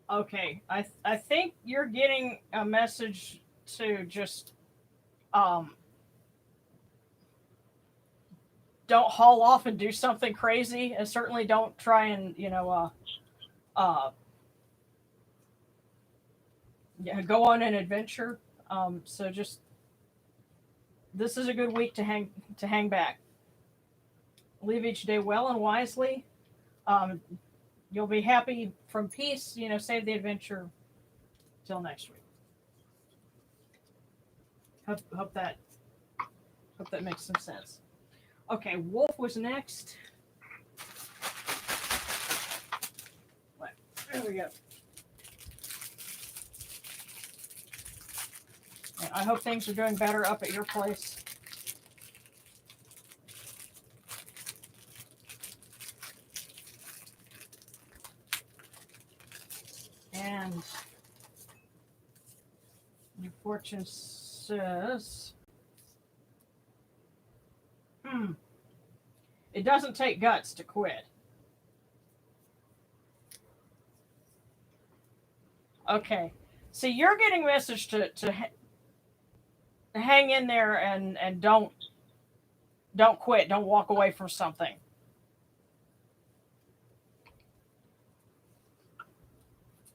Okay, I think you're getting a message to just don't haul off and do something crazy, and certainly don't try and go on an adventure. So just this is a good week to hang back. Live each day well and wisely. You'll be happy from peace. Save the adventure till next week. Hope that makes some sense. Okay, Wolf was next. There we go. I hope things are doing better up at your place. And your fortune says, it doesn't take guts to quit. Okay. So you're getting a message to hang in there and don't quit. Don't walk away from something.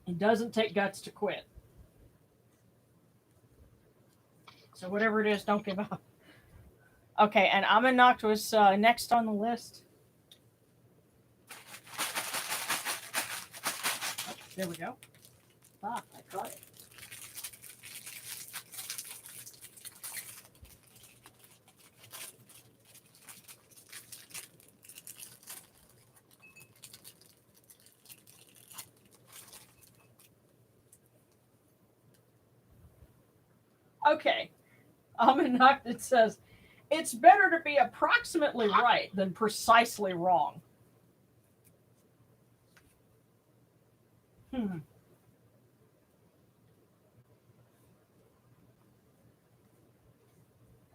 It doesn't take guts to quit. So whatever it is, don't give up. Okay, and Amanakt was next on the list. Oh, there we go. I caught it. Okay. Amanakt says, it's better to be approximately right than precisely wrong. And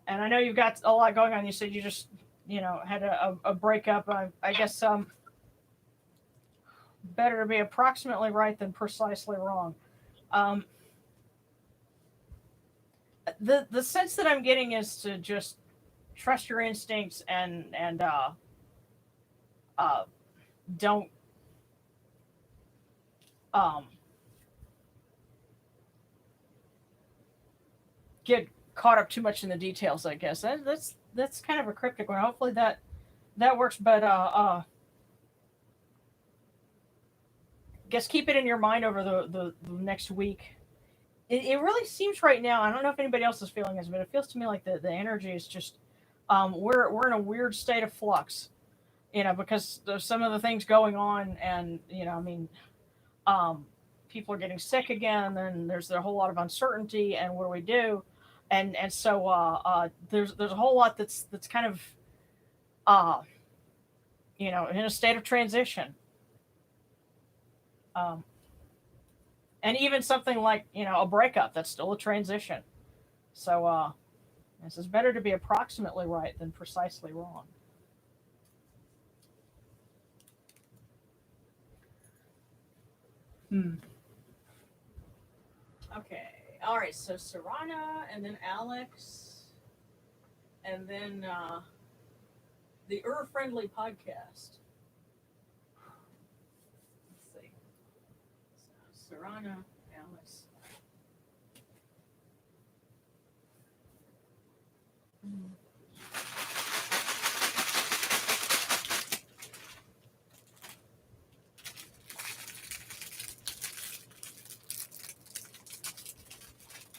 I know you've got a lot going on. You said you just, had a breakup. I guess better to be approximately right than precisely wrong. The sense that I'm getting is to just trust your instincts and don't get caught up too much in the details. I guess that's kind of a cryptic one. Hopefully that works. But guess keep it in your mind over the next week. It really seems right now. I don't know if anybody else is feeling this, but it feels to me like the energy is just we're in a weird state of flux. Because of some of the things going on, and people are getting sick again, and there's a whole lot of uncertainty, and what do we do? And so there's a whole lot that's kind of in a state of transition. And even something like a breakup, that's still a transition. So this is better to be approximately right than precisely wrong. Okay. All right. So Sarana, and then Alex, and then the Friendly podcast. Let's see. So Sarana, Alex.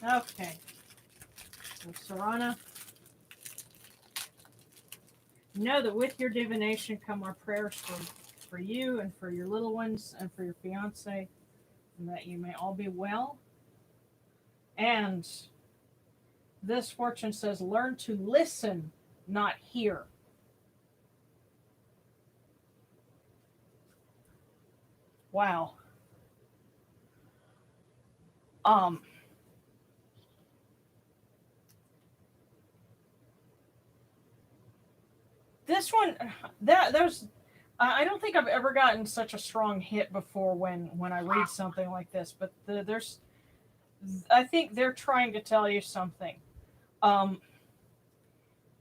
Okay. So Sarana, know that with your divination come our prayers for you and for your little ones and for your fiance, and that you may all be well. And this fortune says, learn to listen, not hear. Wow. Um, this one, there's, I don't think I've ever gotten such a strong hit before when I read something like this. But there's, I think they're trying to tell you something.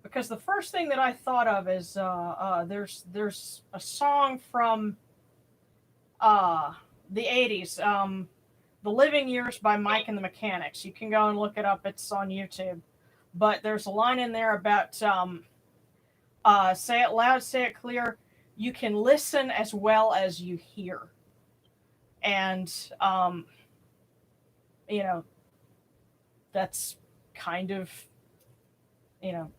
Because the first thing that I thought of is there's a song from the '80s, "The Living Years" by Mike and the Mechanics. You can go and look it up; it's on YouTube. But there's a line in there about say it loud, say it clear. You can listen as well as you hear, and you know that's kind of you know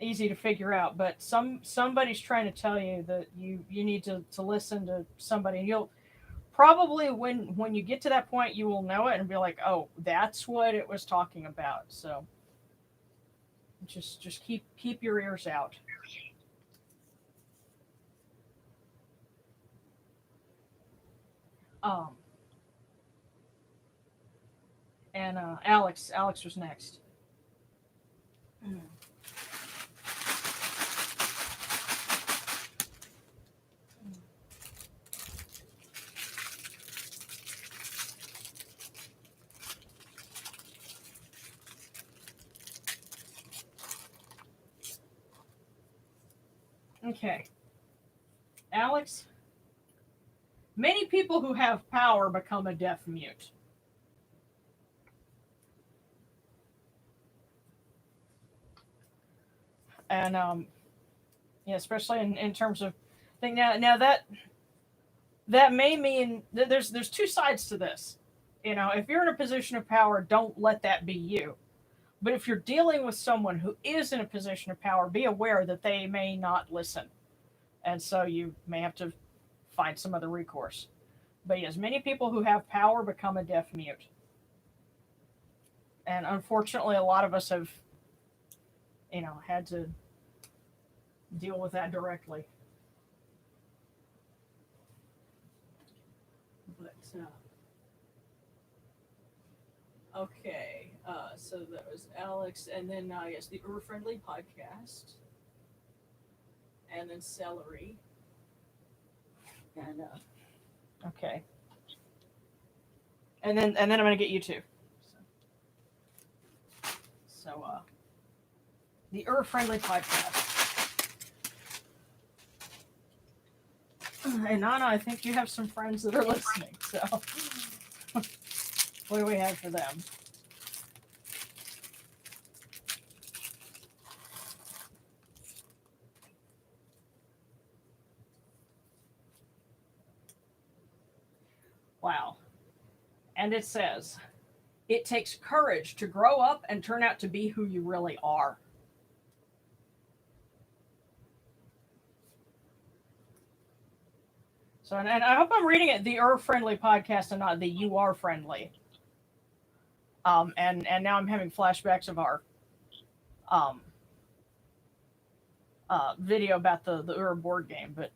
easy to figure out, but somebody's trying to tell you that you need to listen to somebody, and you'll probably when you get to that point you will know it and be like, oh, that's what it was talking about. So just keep your ears out. um and Alex was next. Okay, Alex, many people who have power become a deaf mute. And yeah, especially in terms of thing. Now that may mean that there's two sides to this. If you're in a position of power, don't let that be you. But if you're dealing with someone who is in a position of power, be aware that they may not listen, and so you may have to find some other recourse. But yes, many people who have power become a deaf mute, and unfortunately, a lot of us have had to deal with that directly. But okay, so that was Alex, and then yes, the Ur Friendly podcast, and then Celery, and okay, and then I'm gonna get you two. So the Ur Friendly podcast. And Nana, I think you have some friends that are listening. So, what do we have for them? Wow. And it says, it takes courage to grow up and turn out to be who you really are. So, and I hope I'm reading it the Friendly podcast and not the You Are Friendly. And now I'm having flashbacks of our um, video about the Ur board game. But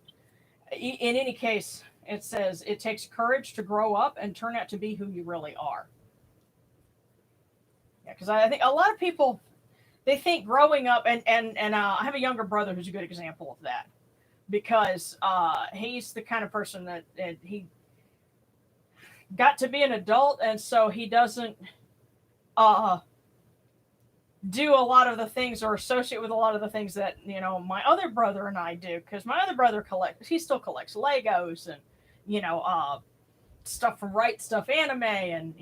in any case, it says it takes courage to grow up and turn out to be who you really are. Yeah, because I think a lot of people, they think growing up, and I have a younger brother who's a good example of that, because he's the kind of person that he got to be an adult, and so he doesn't do a lot of the things or associate with a lot of the things that my other brother and I do, because my other brother he still collects Legos and stuff from Right Stuff Anime, and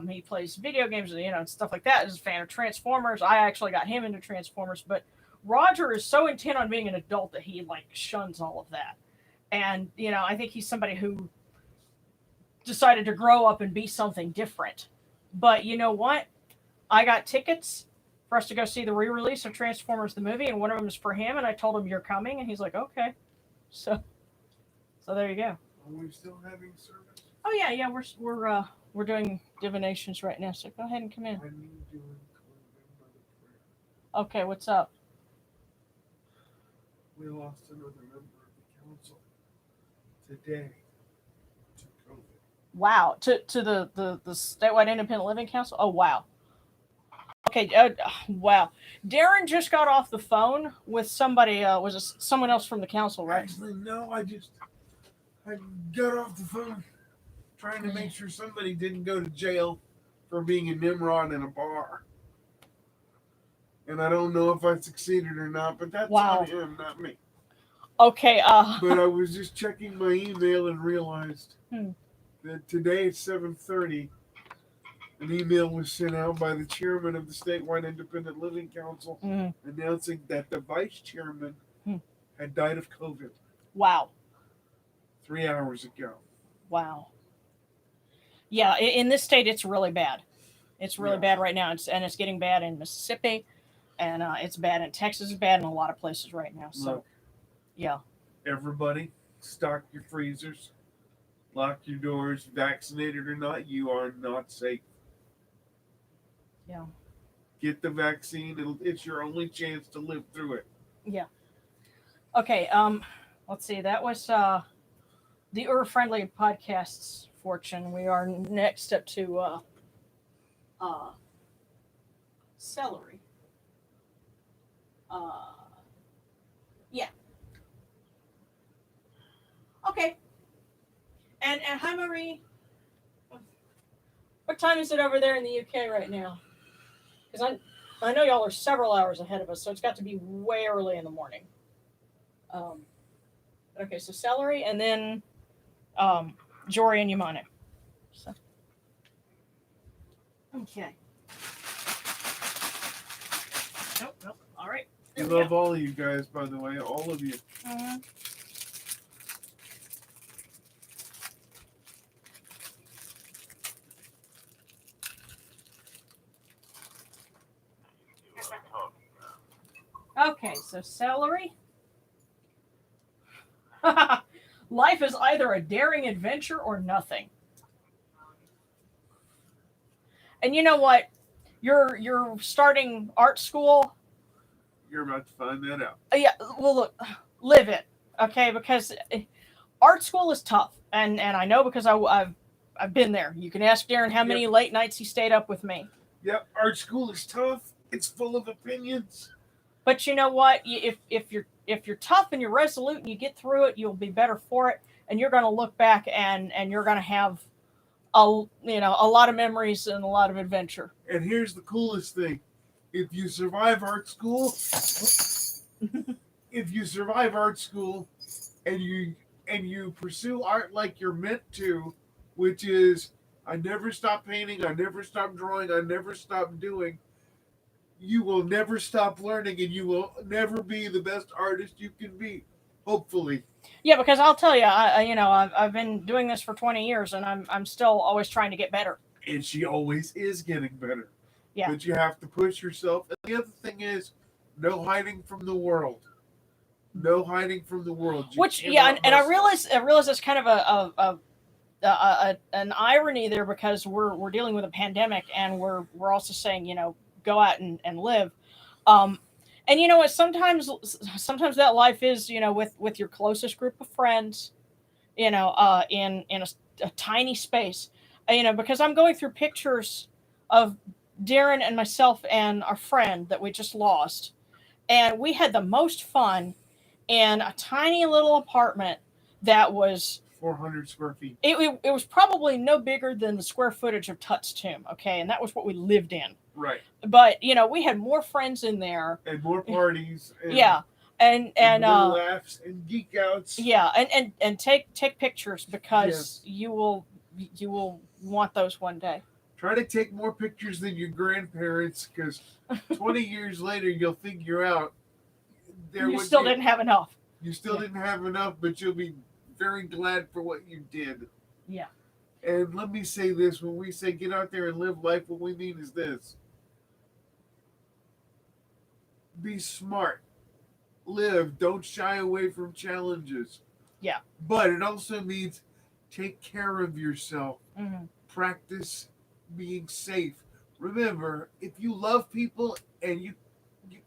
he plays video games and stuff like that. He's a fan of Transformers. I actually got him into Transformers, but Roger is so intent on being an adult that he shuns all of that. And I think he's somebody who decided to grow up and be something different. But you know what? I got tickets for us to go see the re-release of Transformers the movie, and one of them is for him, and I told him you're coming, and he's like, okay. So there you go. Are we still having service? Oh yeah, we're We're doing divinations right now, so go ahead and come in. I need you in another prayer. Okay, what's up? We lost another member of the council today to COVID. Wow, to the statewide independent living council. Oh wow. Okay, wow. Darren just got off the phone with somebody. Was it someone else from the council, right? Actually, no. I got off the phone trying to make sure somebody didn't go to jail for being a Nimrod in a bar. And I don't know if I succeeded or not, but that's Wow. on him, not me. Okay. But I was just checking my email and realized that today at 7:30, an email was sent out by the chairman of the statewide independent living council announcing that the vice chairman had died of COVID. Wow. 3 hours ago. Wow. Yeah, in this state, it's really bad. It's really bad right now, and it's getting bad in Mississippi, and it's bad in Texas. It's bad in a lot of places right now. So, Look, yeah. everybody, stock your freezers, lock your doors. Vaccinated or not, you are not safe. Yeah. Get the vaccine. It's your only chance to live through it. Yeah. Okay. Let's see. That was the friendly podcast's fortune. We are next up to celery. Yeah. Okay. And hi, Marie. What time is it over there in the UK right now? Because I know y'all are several hours ahead of us, so it's got to be way early in the morning. Okay, so celery, and then Jory and Yamane. So. Okay. Nope. All right. I love all of you guys, by the way, all of you. Mm-hmm. Okay, so celery. Life is either a daring adventure or nothing. And you know what? You're starting art school. You're about to find that out. Yeah, well, look, live it, okay? Because art school is tough, and I know because I've been there. You can ask Darren how many late nights he stayed up with me. Yep, art school is tough. It's full of opinions. But you know what? If you're tough and you're resolute and you get through it, you'll be better for it, and you're going to look back and you're going to have a lot of memories and a lot of adventure. And here's the coolest thing: if you survive art school, and you pursue art like you're meant to, which is I never stop painting, I never stop drawing, I never stop doing. You will never stop learning, and you will never be the best artist you can be. Hopefully. Yeah, because I'll tell you, I've been doing this for 20 years, and I'm still always trying to get better. And she always is getting better. Yeah. But you have to push yourself. And the other thing is, no hiding from the world. No hiding from the world. And I realize that's kind of an irony there, because we're dealing with a pandemic, and we're also saying, go out and live. And you know what? Sometimes that life is, with your closest group of friends, in a tiny space, because I'm going through pictures of Darren and myself and our friend that we just lost, and we had the most fun in a tiny little apartment that was 400 square feet. It was probably no bigger than the square footage of Tut's tomb, okay? And that was what we lived in. Right. But, we had more friends in there. And more parties. And, yeah. And more laughs and geek outs. Yeah, and take pictures, because you will want those one day. Try to take more pictures than your grandparents, because 20 years later you'll figure out You still didn't have enough. You still didn't have enough, but you'll be very glad for what you did. Yeah. And let me say this: when we say get out there and live life, what we mean is this: be smart, live, don't shy away from challenges. Yeah. But it also means take care of yourself. Mm-hmm. practice being safe. Remember, if you love people and you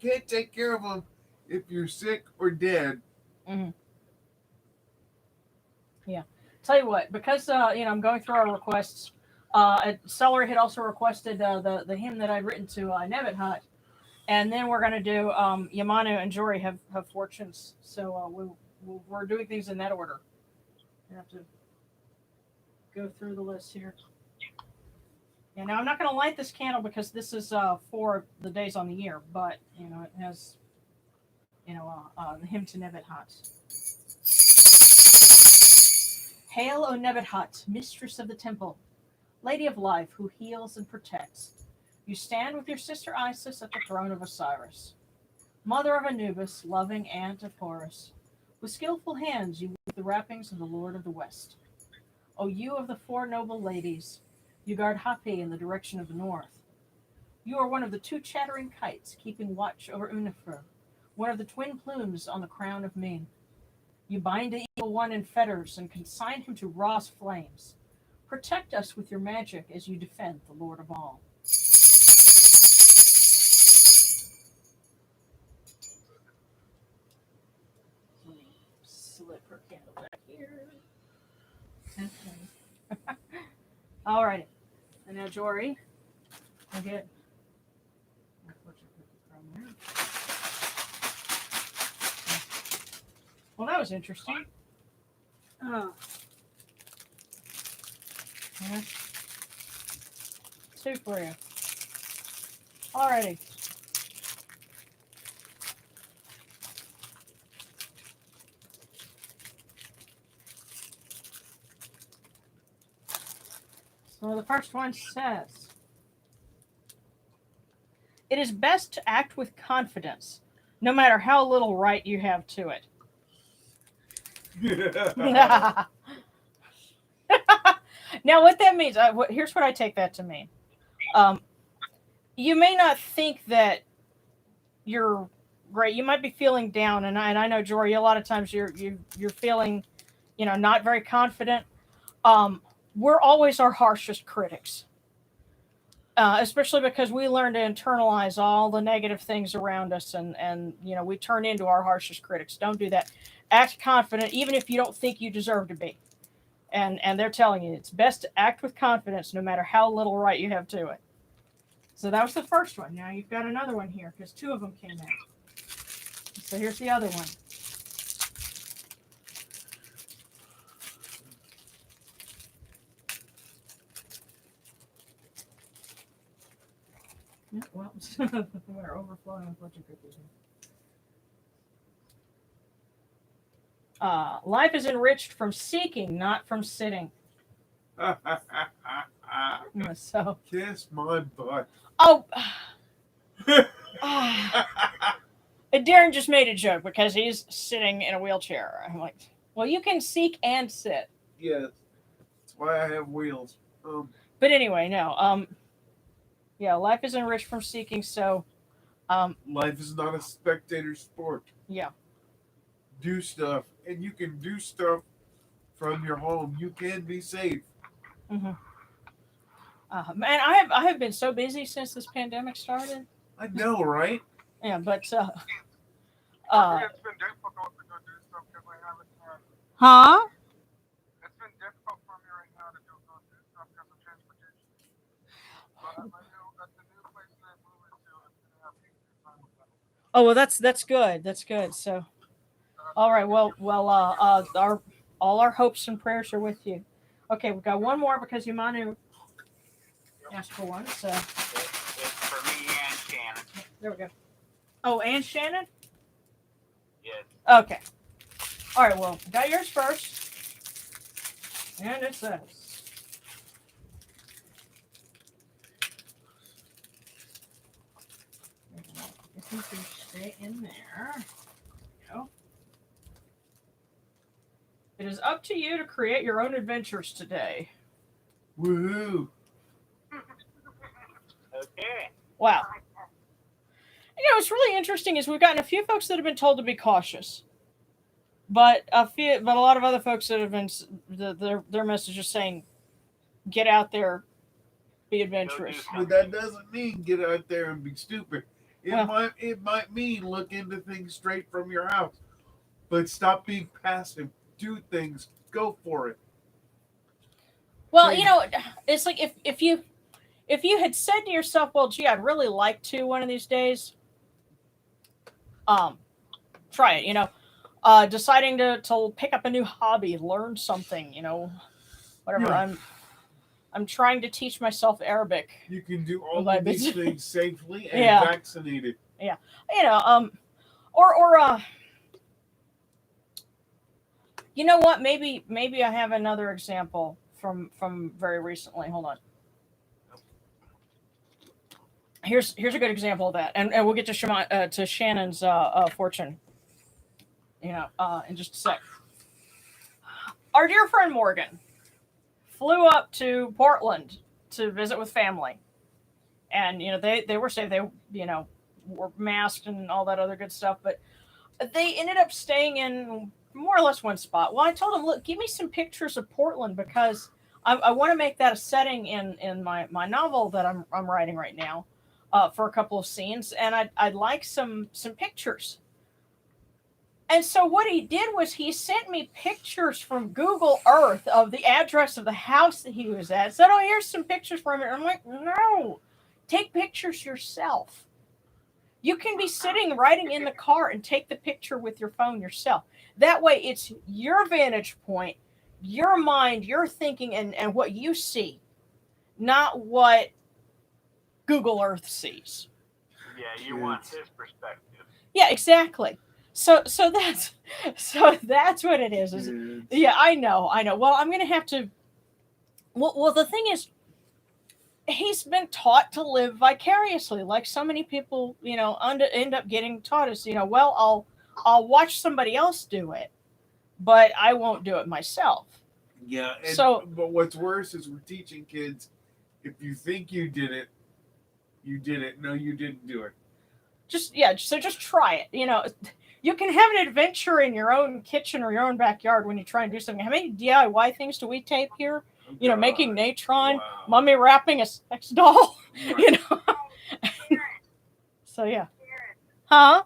can't take care of them if you're sick or dead. Mm-hmm. Yeah. Tell you what, because I'm going through our requests. Celery had also requested the hymn that I'd written to Nebbit Hut, and then we're going to do Yamanu and Jory have fortunes. So we're doing things in that order. I have to go through the list here. And now I'm not going to light this candle because this is for the days on the year, but it has the hymn to Nebbit Hut. Hail, O Nebbit Hut, mistress of the temple, lady of life who heals and protects. You stand with your sister Isis at the throne of Osiris. Mother of Anubis, loving aunt of Horus, with skillful hands you weave the wrappings of the Lord of the West. O you of the four noble ladies, you guard Hapi in the direction of the north. You are one of the two chattering kites keeping watch over Unifur, one of the twin plumes on the crown of Min. You bind the evil one in fetters and consign him to Ra's flames. Protect us with your magic as you defend the Lord of all. Let me slip her candle back here. Okay. All righty. And now, Jory, I'll get. Well, that was interesting. Oh. Yeah. Two for you. Alrighty. So the first one says, it is best to act with confidence, no matter how little right you have to it. Now, what that means, here's what I take that to mean. You may not think that you're great. You might be feeling down, and I know, Jory, a lot of times you're feeling, not very confident. We're always our harshest critics, especially because we learn to internalize all the negative things around us, and we turn into our harshest critics. Don't do that. Act confident, even if you don't think you deserve to be. And they're telling you it's best to act with confidence, no matter how little right you have to it. So that was the first one. Now you've got another one here because two of them came out. So here's the other one. Yeah, well, we're overflowing with fortune cookies here. Life is enriched from seeking, not from sitting. So. Kiss my butt. Oh. Darren just made a joke because he's sitting in a wheelchair. I'm like, well, you can seek and sit. Yes. That's why I have wheels. But anyway, no. Yeah, life is enriched from seeking, so. Life is not a spectator sport. Yeah. Do stuff, and you can do stuff from your home. You can be safe. Mm-hmm. Man, I have been so busy since this pandemic started. I know, right? Yeah, but it's been difficult to go do stuff because I haven't had. Huh? It's been difficult for me right now to go do stuff because of transportation. But at the new place that I'm moving to, I'm gonna have easier time with that. Oh well, that's good. That's good. So, all right. Well, all our hopes and prayers are with you. Okay, we've got one more because Yamanu asked for one. So It's for me and Shannon. there we go. Oh, and Shannon? Yes. Okay. All right, well, got yours first. And it says, if you can stay in there. There we go. It is up to you to create your own adventures today. Woohoo! Okay. Wow. What's really interesting is we've gotten a few folks that have been told to be cautious, but a lot of other folks that have been their message is saying, get out there, be adventurous. something. But that doesn't mean get out there and be stupid. Well- It might mean look into things straight from your house. But stop being passive. Do things. Go for it. Well, Change. you know, it's like if you had said to yourself, well, gee, I'd really like to one of these days, try it. You know, deciding to pick up a new hobby, learn something. You know, whatever. Yeah. I'm trying to teach myself Arabic. You can do all But of these it's- things safely and Yeah. vaccinated. You know, or you know what? Maybe I have another example from very recently. Hold on. Here's a good example of that, and we'll get to Shannon's fortune, you know, in just a sec. Our dear friend Morgan flew up to Portland to visit with family, and you know they were safe. They were masked and all that other good stuff, but they ended up staying in more or less one spot. Well, I told them, look, give me some pictures of Portland because I want to make that a setting in my novel that I'm writing right now. For a couple of scenes, and I'd like some pictures. And so what he did was he sent me pictures from Google Earth of the address of the house that he was at. Said, "Oh, here's some pictures from it." I'm like, "No, take pictures yourself. You can be sitting writing in the car and take the picture with your phone yourself. That way, it's your vantage point, your mind, your thinking, and what you see, not what Google Earth sees." Yeah, you want his perspective. Yeah, exactly. So that's what it is. Yeah, I know. Well, I'm gonna have to. Well, the thing is, he's been taught to live vicariously, like so many people, you know, end up getting taught is, you know, well, I'll watch somebody else do it, but I won't do it myself. Yeah. But what's worse is we're teaching kids, if you think you did it, you did it. No, you didn't do it. So just try it. You know, you can have an adventure in your own kitchen or your own backyard when you try and do something. How many DIY things do we tape here? Oh, You know, God. making natron, Wow. mummy wrapping a sex doll. Right. You know. So yeah. Huh?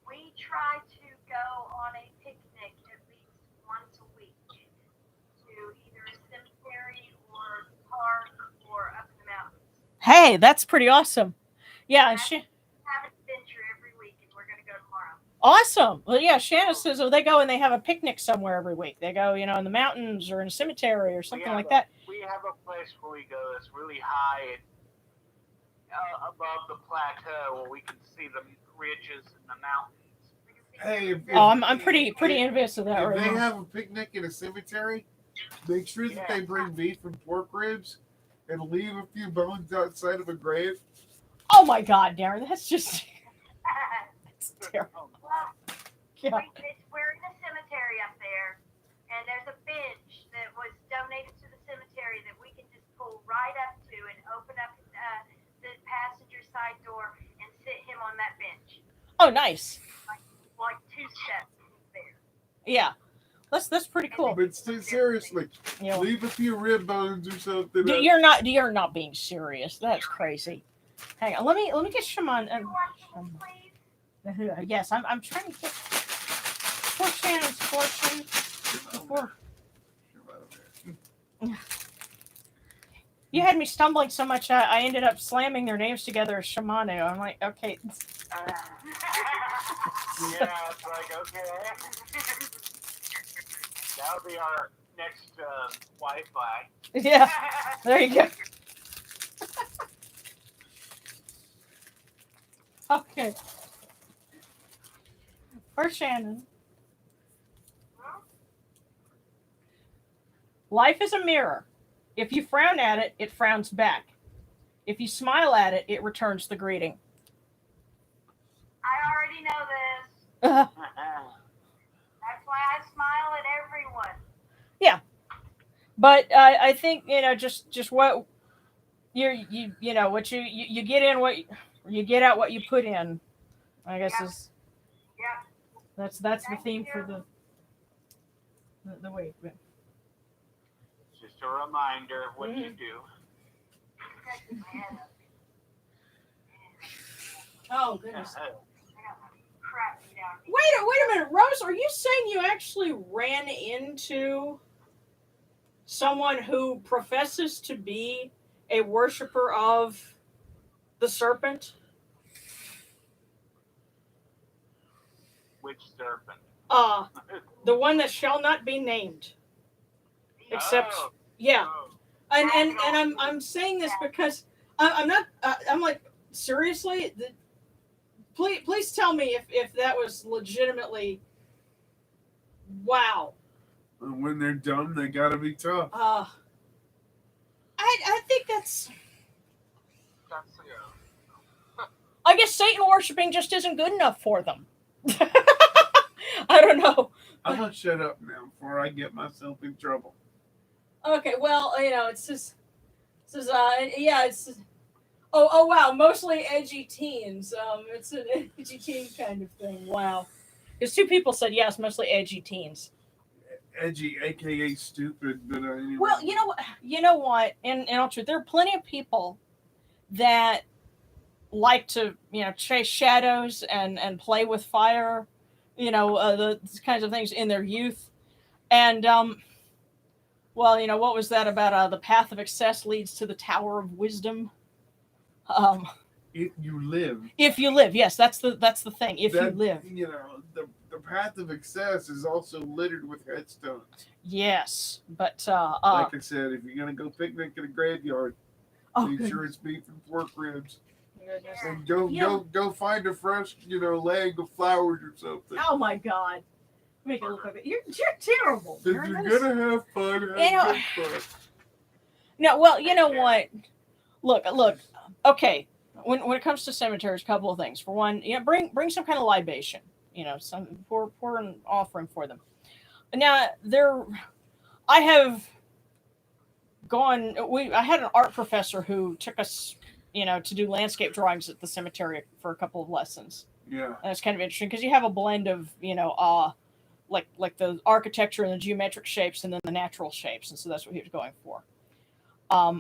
We try to go on a picnic at least once a week to either a cemetery or park or up in the mountains. Hey, that's pretty awesome. Yeah, and she. Have an adventure every week, and we're going to go tomorrow. Awesome. Well, yeah, Shannon says, oh, they go and they have a picnic somewhere every week. They go, you know, in the mountains or in a cemetery or something like that. We have a place where we go that's really high and above the plateau where we can see the ridges and the mountains. Hey, I'm pretty envious of that if right they now. have a picnic in a cemetery, make sure that they bring beef and pork ribs and leave a few bones outside of a grave. Oh my God, Darren, that's just that's terrible. Well, Yeah. we're in a cemetery up there, and there's a bench that was donated to the cemetery that we can just pull right up to and open up the passenger side door and sit him on that bench. Oh, nice. Like 2 steps there. Yeah, that's pretty cool. But seriously, You know, leave a few rib bones or something. you're not being serious. That's crazy. Hang on, let me get Shimon. Please. Yes, I'm trying to get poor Shannon's fortune before. You had me stumbling so much, I ended up slamming their names together as Shimano. I'm like, okay. Yeah, it's like, okay. That'll be our next Wi-Fi. Yeah, there you go. Okay. For Shannon. Life is a mirror. If you frown at it, it frowns back. If you smile at it, it returns the greeting. I already know this. That's why I smile at everyone. Yeah. But I think, you know, just what you know, what you get in, what you get out, what you put in, I guess is that's the theme for the week. Just a reminder of what you do. messing my head up. Oh goodness. I got my crap beat out of me. Wait a minute, Rose. Are you saying you actually ran into someone who professes to be a worshiper of the serpent? Which serpent? The one that shall not be named. Except, Oh, yeah. oh. And I'm saying this because I'm not. I'm like, seriously. Please tell me if that was legitimately. Wow. And when they're dumb, they gotta be tough. I think that's. That's I guess Satan worshiping just isn't good enough for them. I don't know. I'm gonna shut up now before I get myself in trouble. Okay, well, it's just, yeah, it's. Oh wow, mostly edgy teens. It's an edgy teen kind of thing. Wow, because two people said yes, mostly edgy teens. Edgy, aka stupid, but anyway. Well, you know what? In all truth, there are plenty of people that like to chase shadows and play with fire, the kinds of things in their youth, and well, what was that about? The path of excess leads to the tower of wisdom. If you live. If you live, yes, that's the thing. If you live, the path of excess is also littered with headstones. yes, but Like I said, if you're gonna go picnic in a graveyard, make goodness. sure it's beef and pork ribs. Goodness. And Yeah. go find a fresh, leg of flowers or something. Oh my God, make it look like it. You're terrible. If Darren. you're gonna have fun, have good fun. No, well, you know what? Look. Okay, when it comes to cemeteries, a couple of things. For one, bring some kind of libation. Some pour an offering for them. Now I have gone. I had an art professor who took us, to do landscape drawings at the cemetery for a couple of lessons. Yeah. And it's kind of interesting because you have a blend of, like the architecture and the geometric shapes and then the natural shapes. And so that's what he was going for.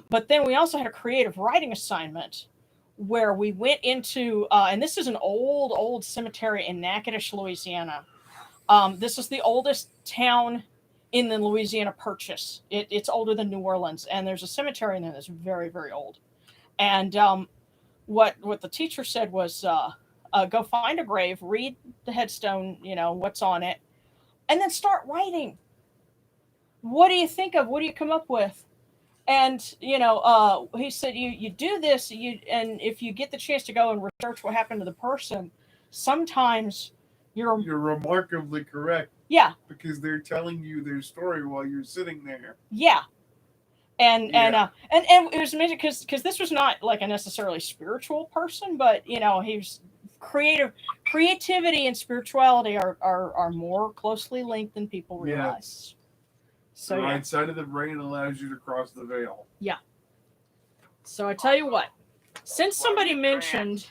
But then we also had a creative writing assignment where we went into, and this is an old cemetery in Natchitoches, Louisiana. This is the oldest town in the Louisiana Purchase. It's older than New Orleans, and there's a cemetery in there that's very, very old. And what the teacher said was, go find a grave, read the headstone, what's on it, and then start writing. What do you think of? What do you come up with? And he said you do this, and if you get the chance to go and research what happened to the person, sometimes you're remarkably correct. Yeah. Because they're telling you their story while you're sitting there. Yeah. And it was amazing because this was not like a necessarily spiritual person, but he was creativity and spirituality are more closely linked than people realize. So the right side of the brain allows you to cross the veil. Yeah. So I tell you what, since somebody mentioned,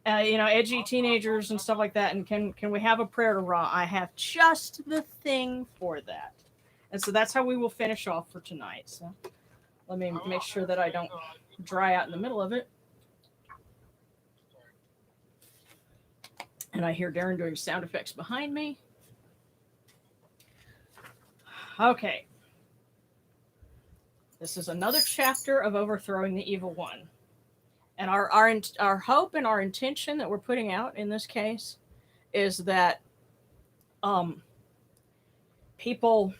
edgy teenagers and stuff like that, and can we have a prayer to Ra? I have just the thing for that. And so that's how we will finish off for tonight. So let me make sure that I don't dry out in the middle of it. And I hear Darren doing sound effects behind me. Okay. This is another chapter of overthrowing the evil one. And our hope and our intention that we're putting out in this case is that people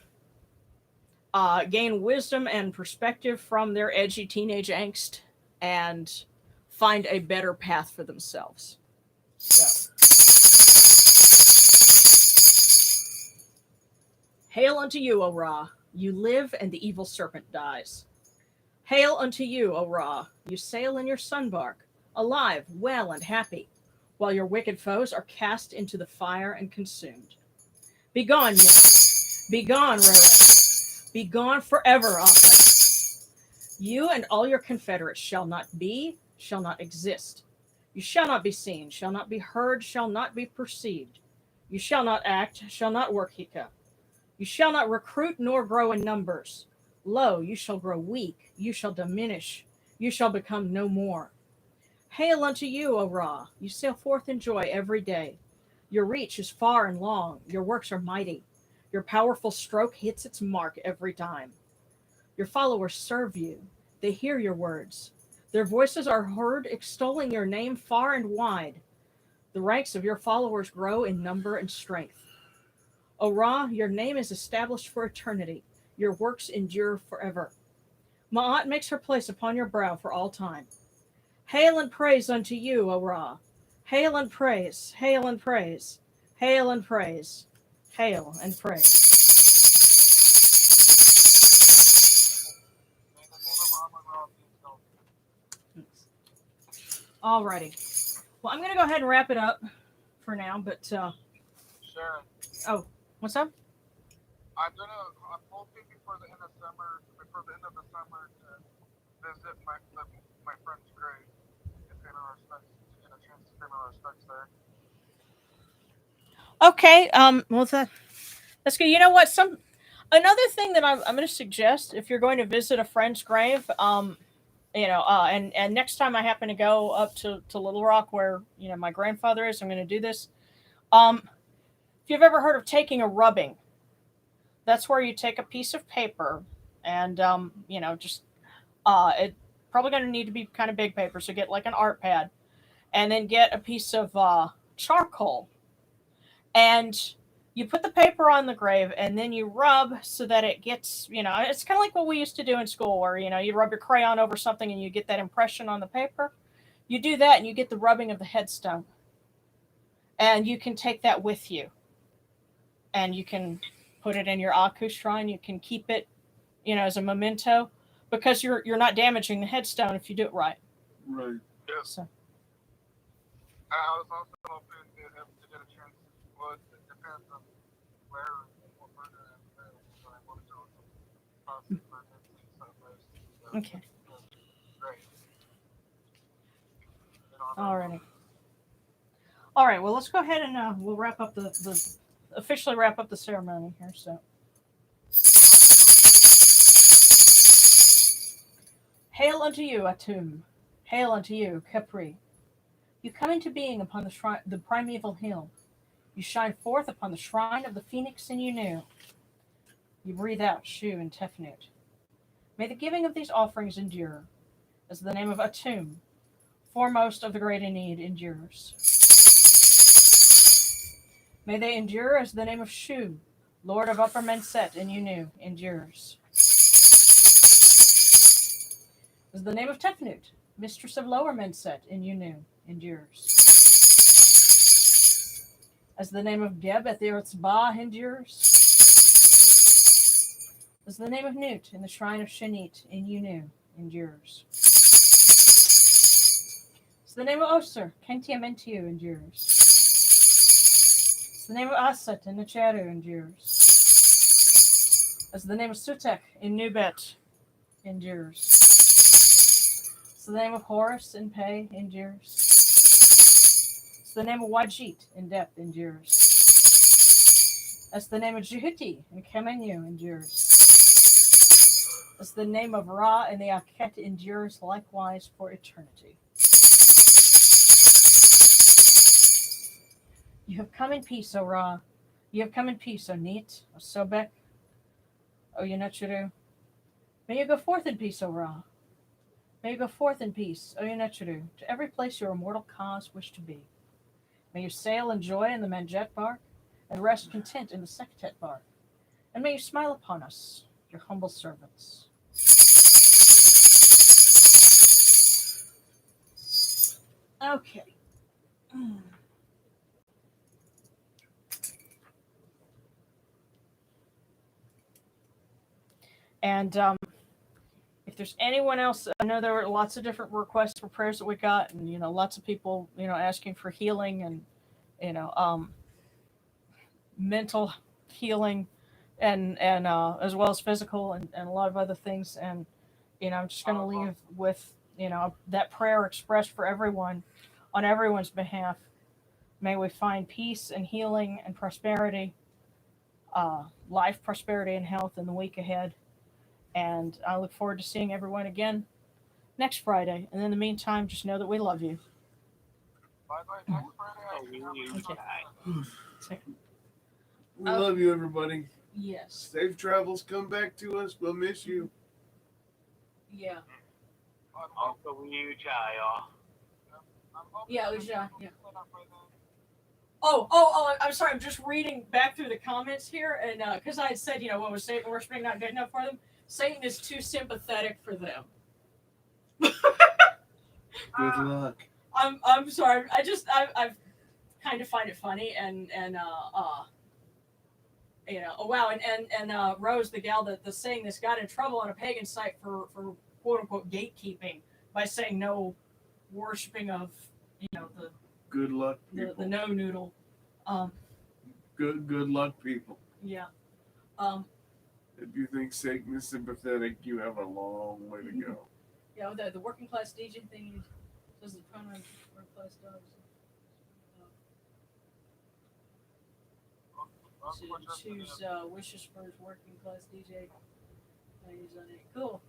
gain wisdom and perspective from their edgy teenage angst and find a better path for themselves. So, hail unto you, O Ra. You live and the evil serpent dies. Hail unto you, O Ra. You sail in your sunbark, alive, well, and happy, while your wicked foes are cast into the fire and consumed. Begone, Yin. Begone, Rere. Begone forever, Aka. You and all your confederates shall not be, shall not exist. You shall not be seen, shall not be heard, shall not be perceived. You shall not act, shall not work Hika. You shall not recruit nor grow in numbers. Lo, you shall grow weak, you shall diminish, You shall become no more. Hail unto you, O Ra! You sail forth in joy every day. Your reach is far and long. Your works are mighty. Your powerful stroke hits its mark every time. Your followers serve you. They hear your words. Their voices are heard extolling your name far and wide. The ranks of your followers grow in number and strength. O Ra, your name is established for eternity. Your works endure forever. Ma'at makes her place upon your brow for all time. Hail and praise unto you, O Ra. Hail and praise, hail and praise, hail and praise, hail and praise. May the name of Amon-Ra be exalted. Alrighty. Well, I'm going to go ahead and wrap it up for now, but, Sharon, oh, what's up? I'm hoping before the end of the summer to visit my friend's grave and pay my respects, to get a chance to pay my respects there. Okay, well, that's good. You know what? Another thing that I'm going to suggest if you're going to visit a friend's grave, and next time I happen to go up to Little Rock where my grandfather is, I'm going to do this. If you've ever heard of taking a rubbing, that's where you take a piece of paper and just it probably going to need to be kind of big paper, so get like an art pad, and then get a piece of charcoal, and you put the paper on the grave, and then you rub so that it gets, it's kind of like what we used to do in school where you rub your crayon over something and you get that impression on the paper. You do that and you get the rubbing of the headstone, and you can take that with you, and you can put it in your Aku shrine. You can keep it, as a memento, because you're not damaging the headstone if you do it right. Right. Yes. So I was also hoping to get a chance. Well, it depends on where and what murder I'm there, but I wanted to also possibly my next sunrise. okay, Great. alrighty, all right. Well, let's go ahead and we'll wrap up the officially wrap up the ceremony here. So, hail unto you, Atum. Hail unto you, Capri. You come into being upon the primeval hill. You shine forth upon the shrine of the phoenix in Unu. You breathe out Shu and Tefnut. May the giving of these offerings endure, as the name of Atum, foremost of the great Aeneid, endures. May they endure as the name of Shu, Lord of Upper Menset in Unu, endures. As the name of Tefnut, Mistress of Lower Menset in Unu, endures. As the name of Geb at the Earth's Ba endures. As the name of Nut in the Shrine of Shanit in Unu endures. As the name of Osir, Kentia Mentiu endures. As the name of Asset in Necheru endures. As the name of Sutek in Nubet endures. As the name of Horus in Pe endures. As the name of Wajit in Dep endures. As the name of Jehuti in Kemenu endures. As the name of Ra in the Aket endures likewise for eternity. You have come in peace, O Ra. You have come in peace, O Neat, O Sobek, O Yunechuru. May you go forth in peace, O Ra. May you go forth in peace, O Yunechuru, to every place your immortal cause wish to be. May you sail in joy in the Manjet bark, and rest content in the Sektet bark. And may you smile upon us, your humble servants. Okay. And if there's anyone else, I know there were lots of different requests for prayers that we got, and lots of people, asking for healing and mental healing, and as well as physical and a lot of other things. And I'm just going to leave with that prayer expressed for everyone on everyone's behalf. May we find peace and healing and prosperity, life, prosperity, and health in the week ahead. And I look forward to seeing everyone again next Friday. And in the meantime, just know that we love you. By the way, next Friday I Oh, can have you my guys. We love you, everybody. Yes. Safe travels. Come back to us. We'll miss you. Yeah. Uncle you, y'all. I'm hoping Yeah, it that was, it'll yeah. be set up by then. Oh, I'm sorry. I'm just reading back through the comments here. And because I had said, what was Satan worshiping not good enough for them? Satan is too sympathetic for them. Good luck. I'm sorry. I kind of find it funny and oh wow, and Rose, the gal that's saying this, got in trouble on a pagan site for quote unquote gatekeeping by saying no worshiping of the Good luck, people. the no noodle. Good luck, people. Yeah. If you think Satan is sympathetic, you have a long way to go. Yeah, the working class DJ thing says the pronoun working class dogs. To choose wishes for his working class DJ. He's on it. Cool.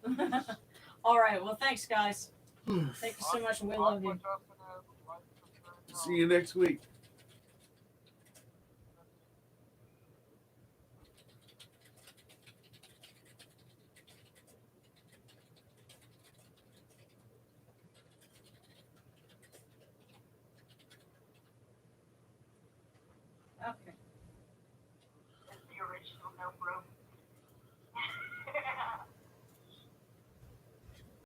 All right. Well, thanks, guys. Thank you so much, and we love you. See you next week. Okay.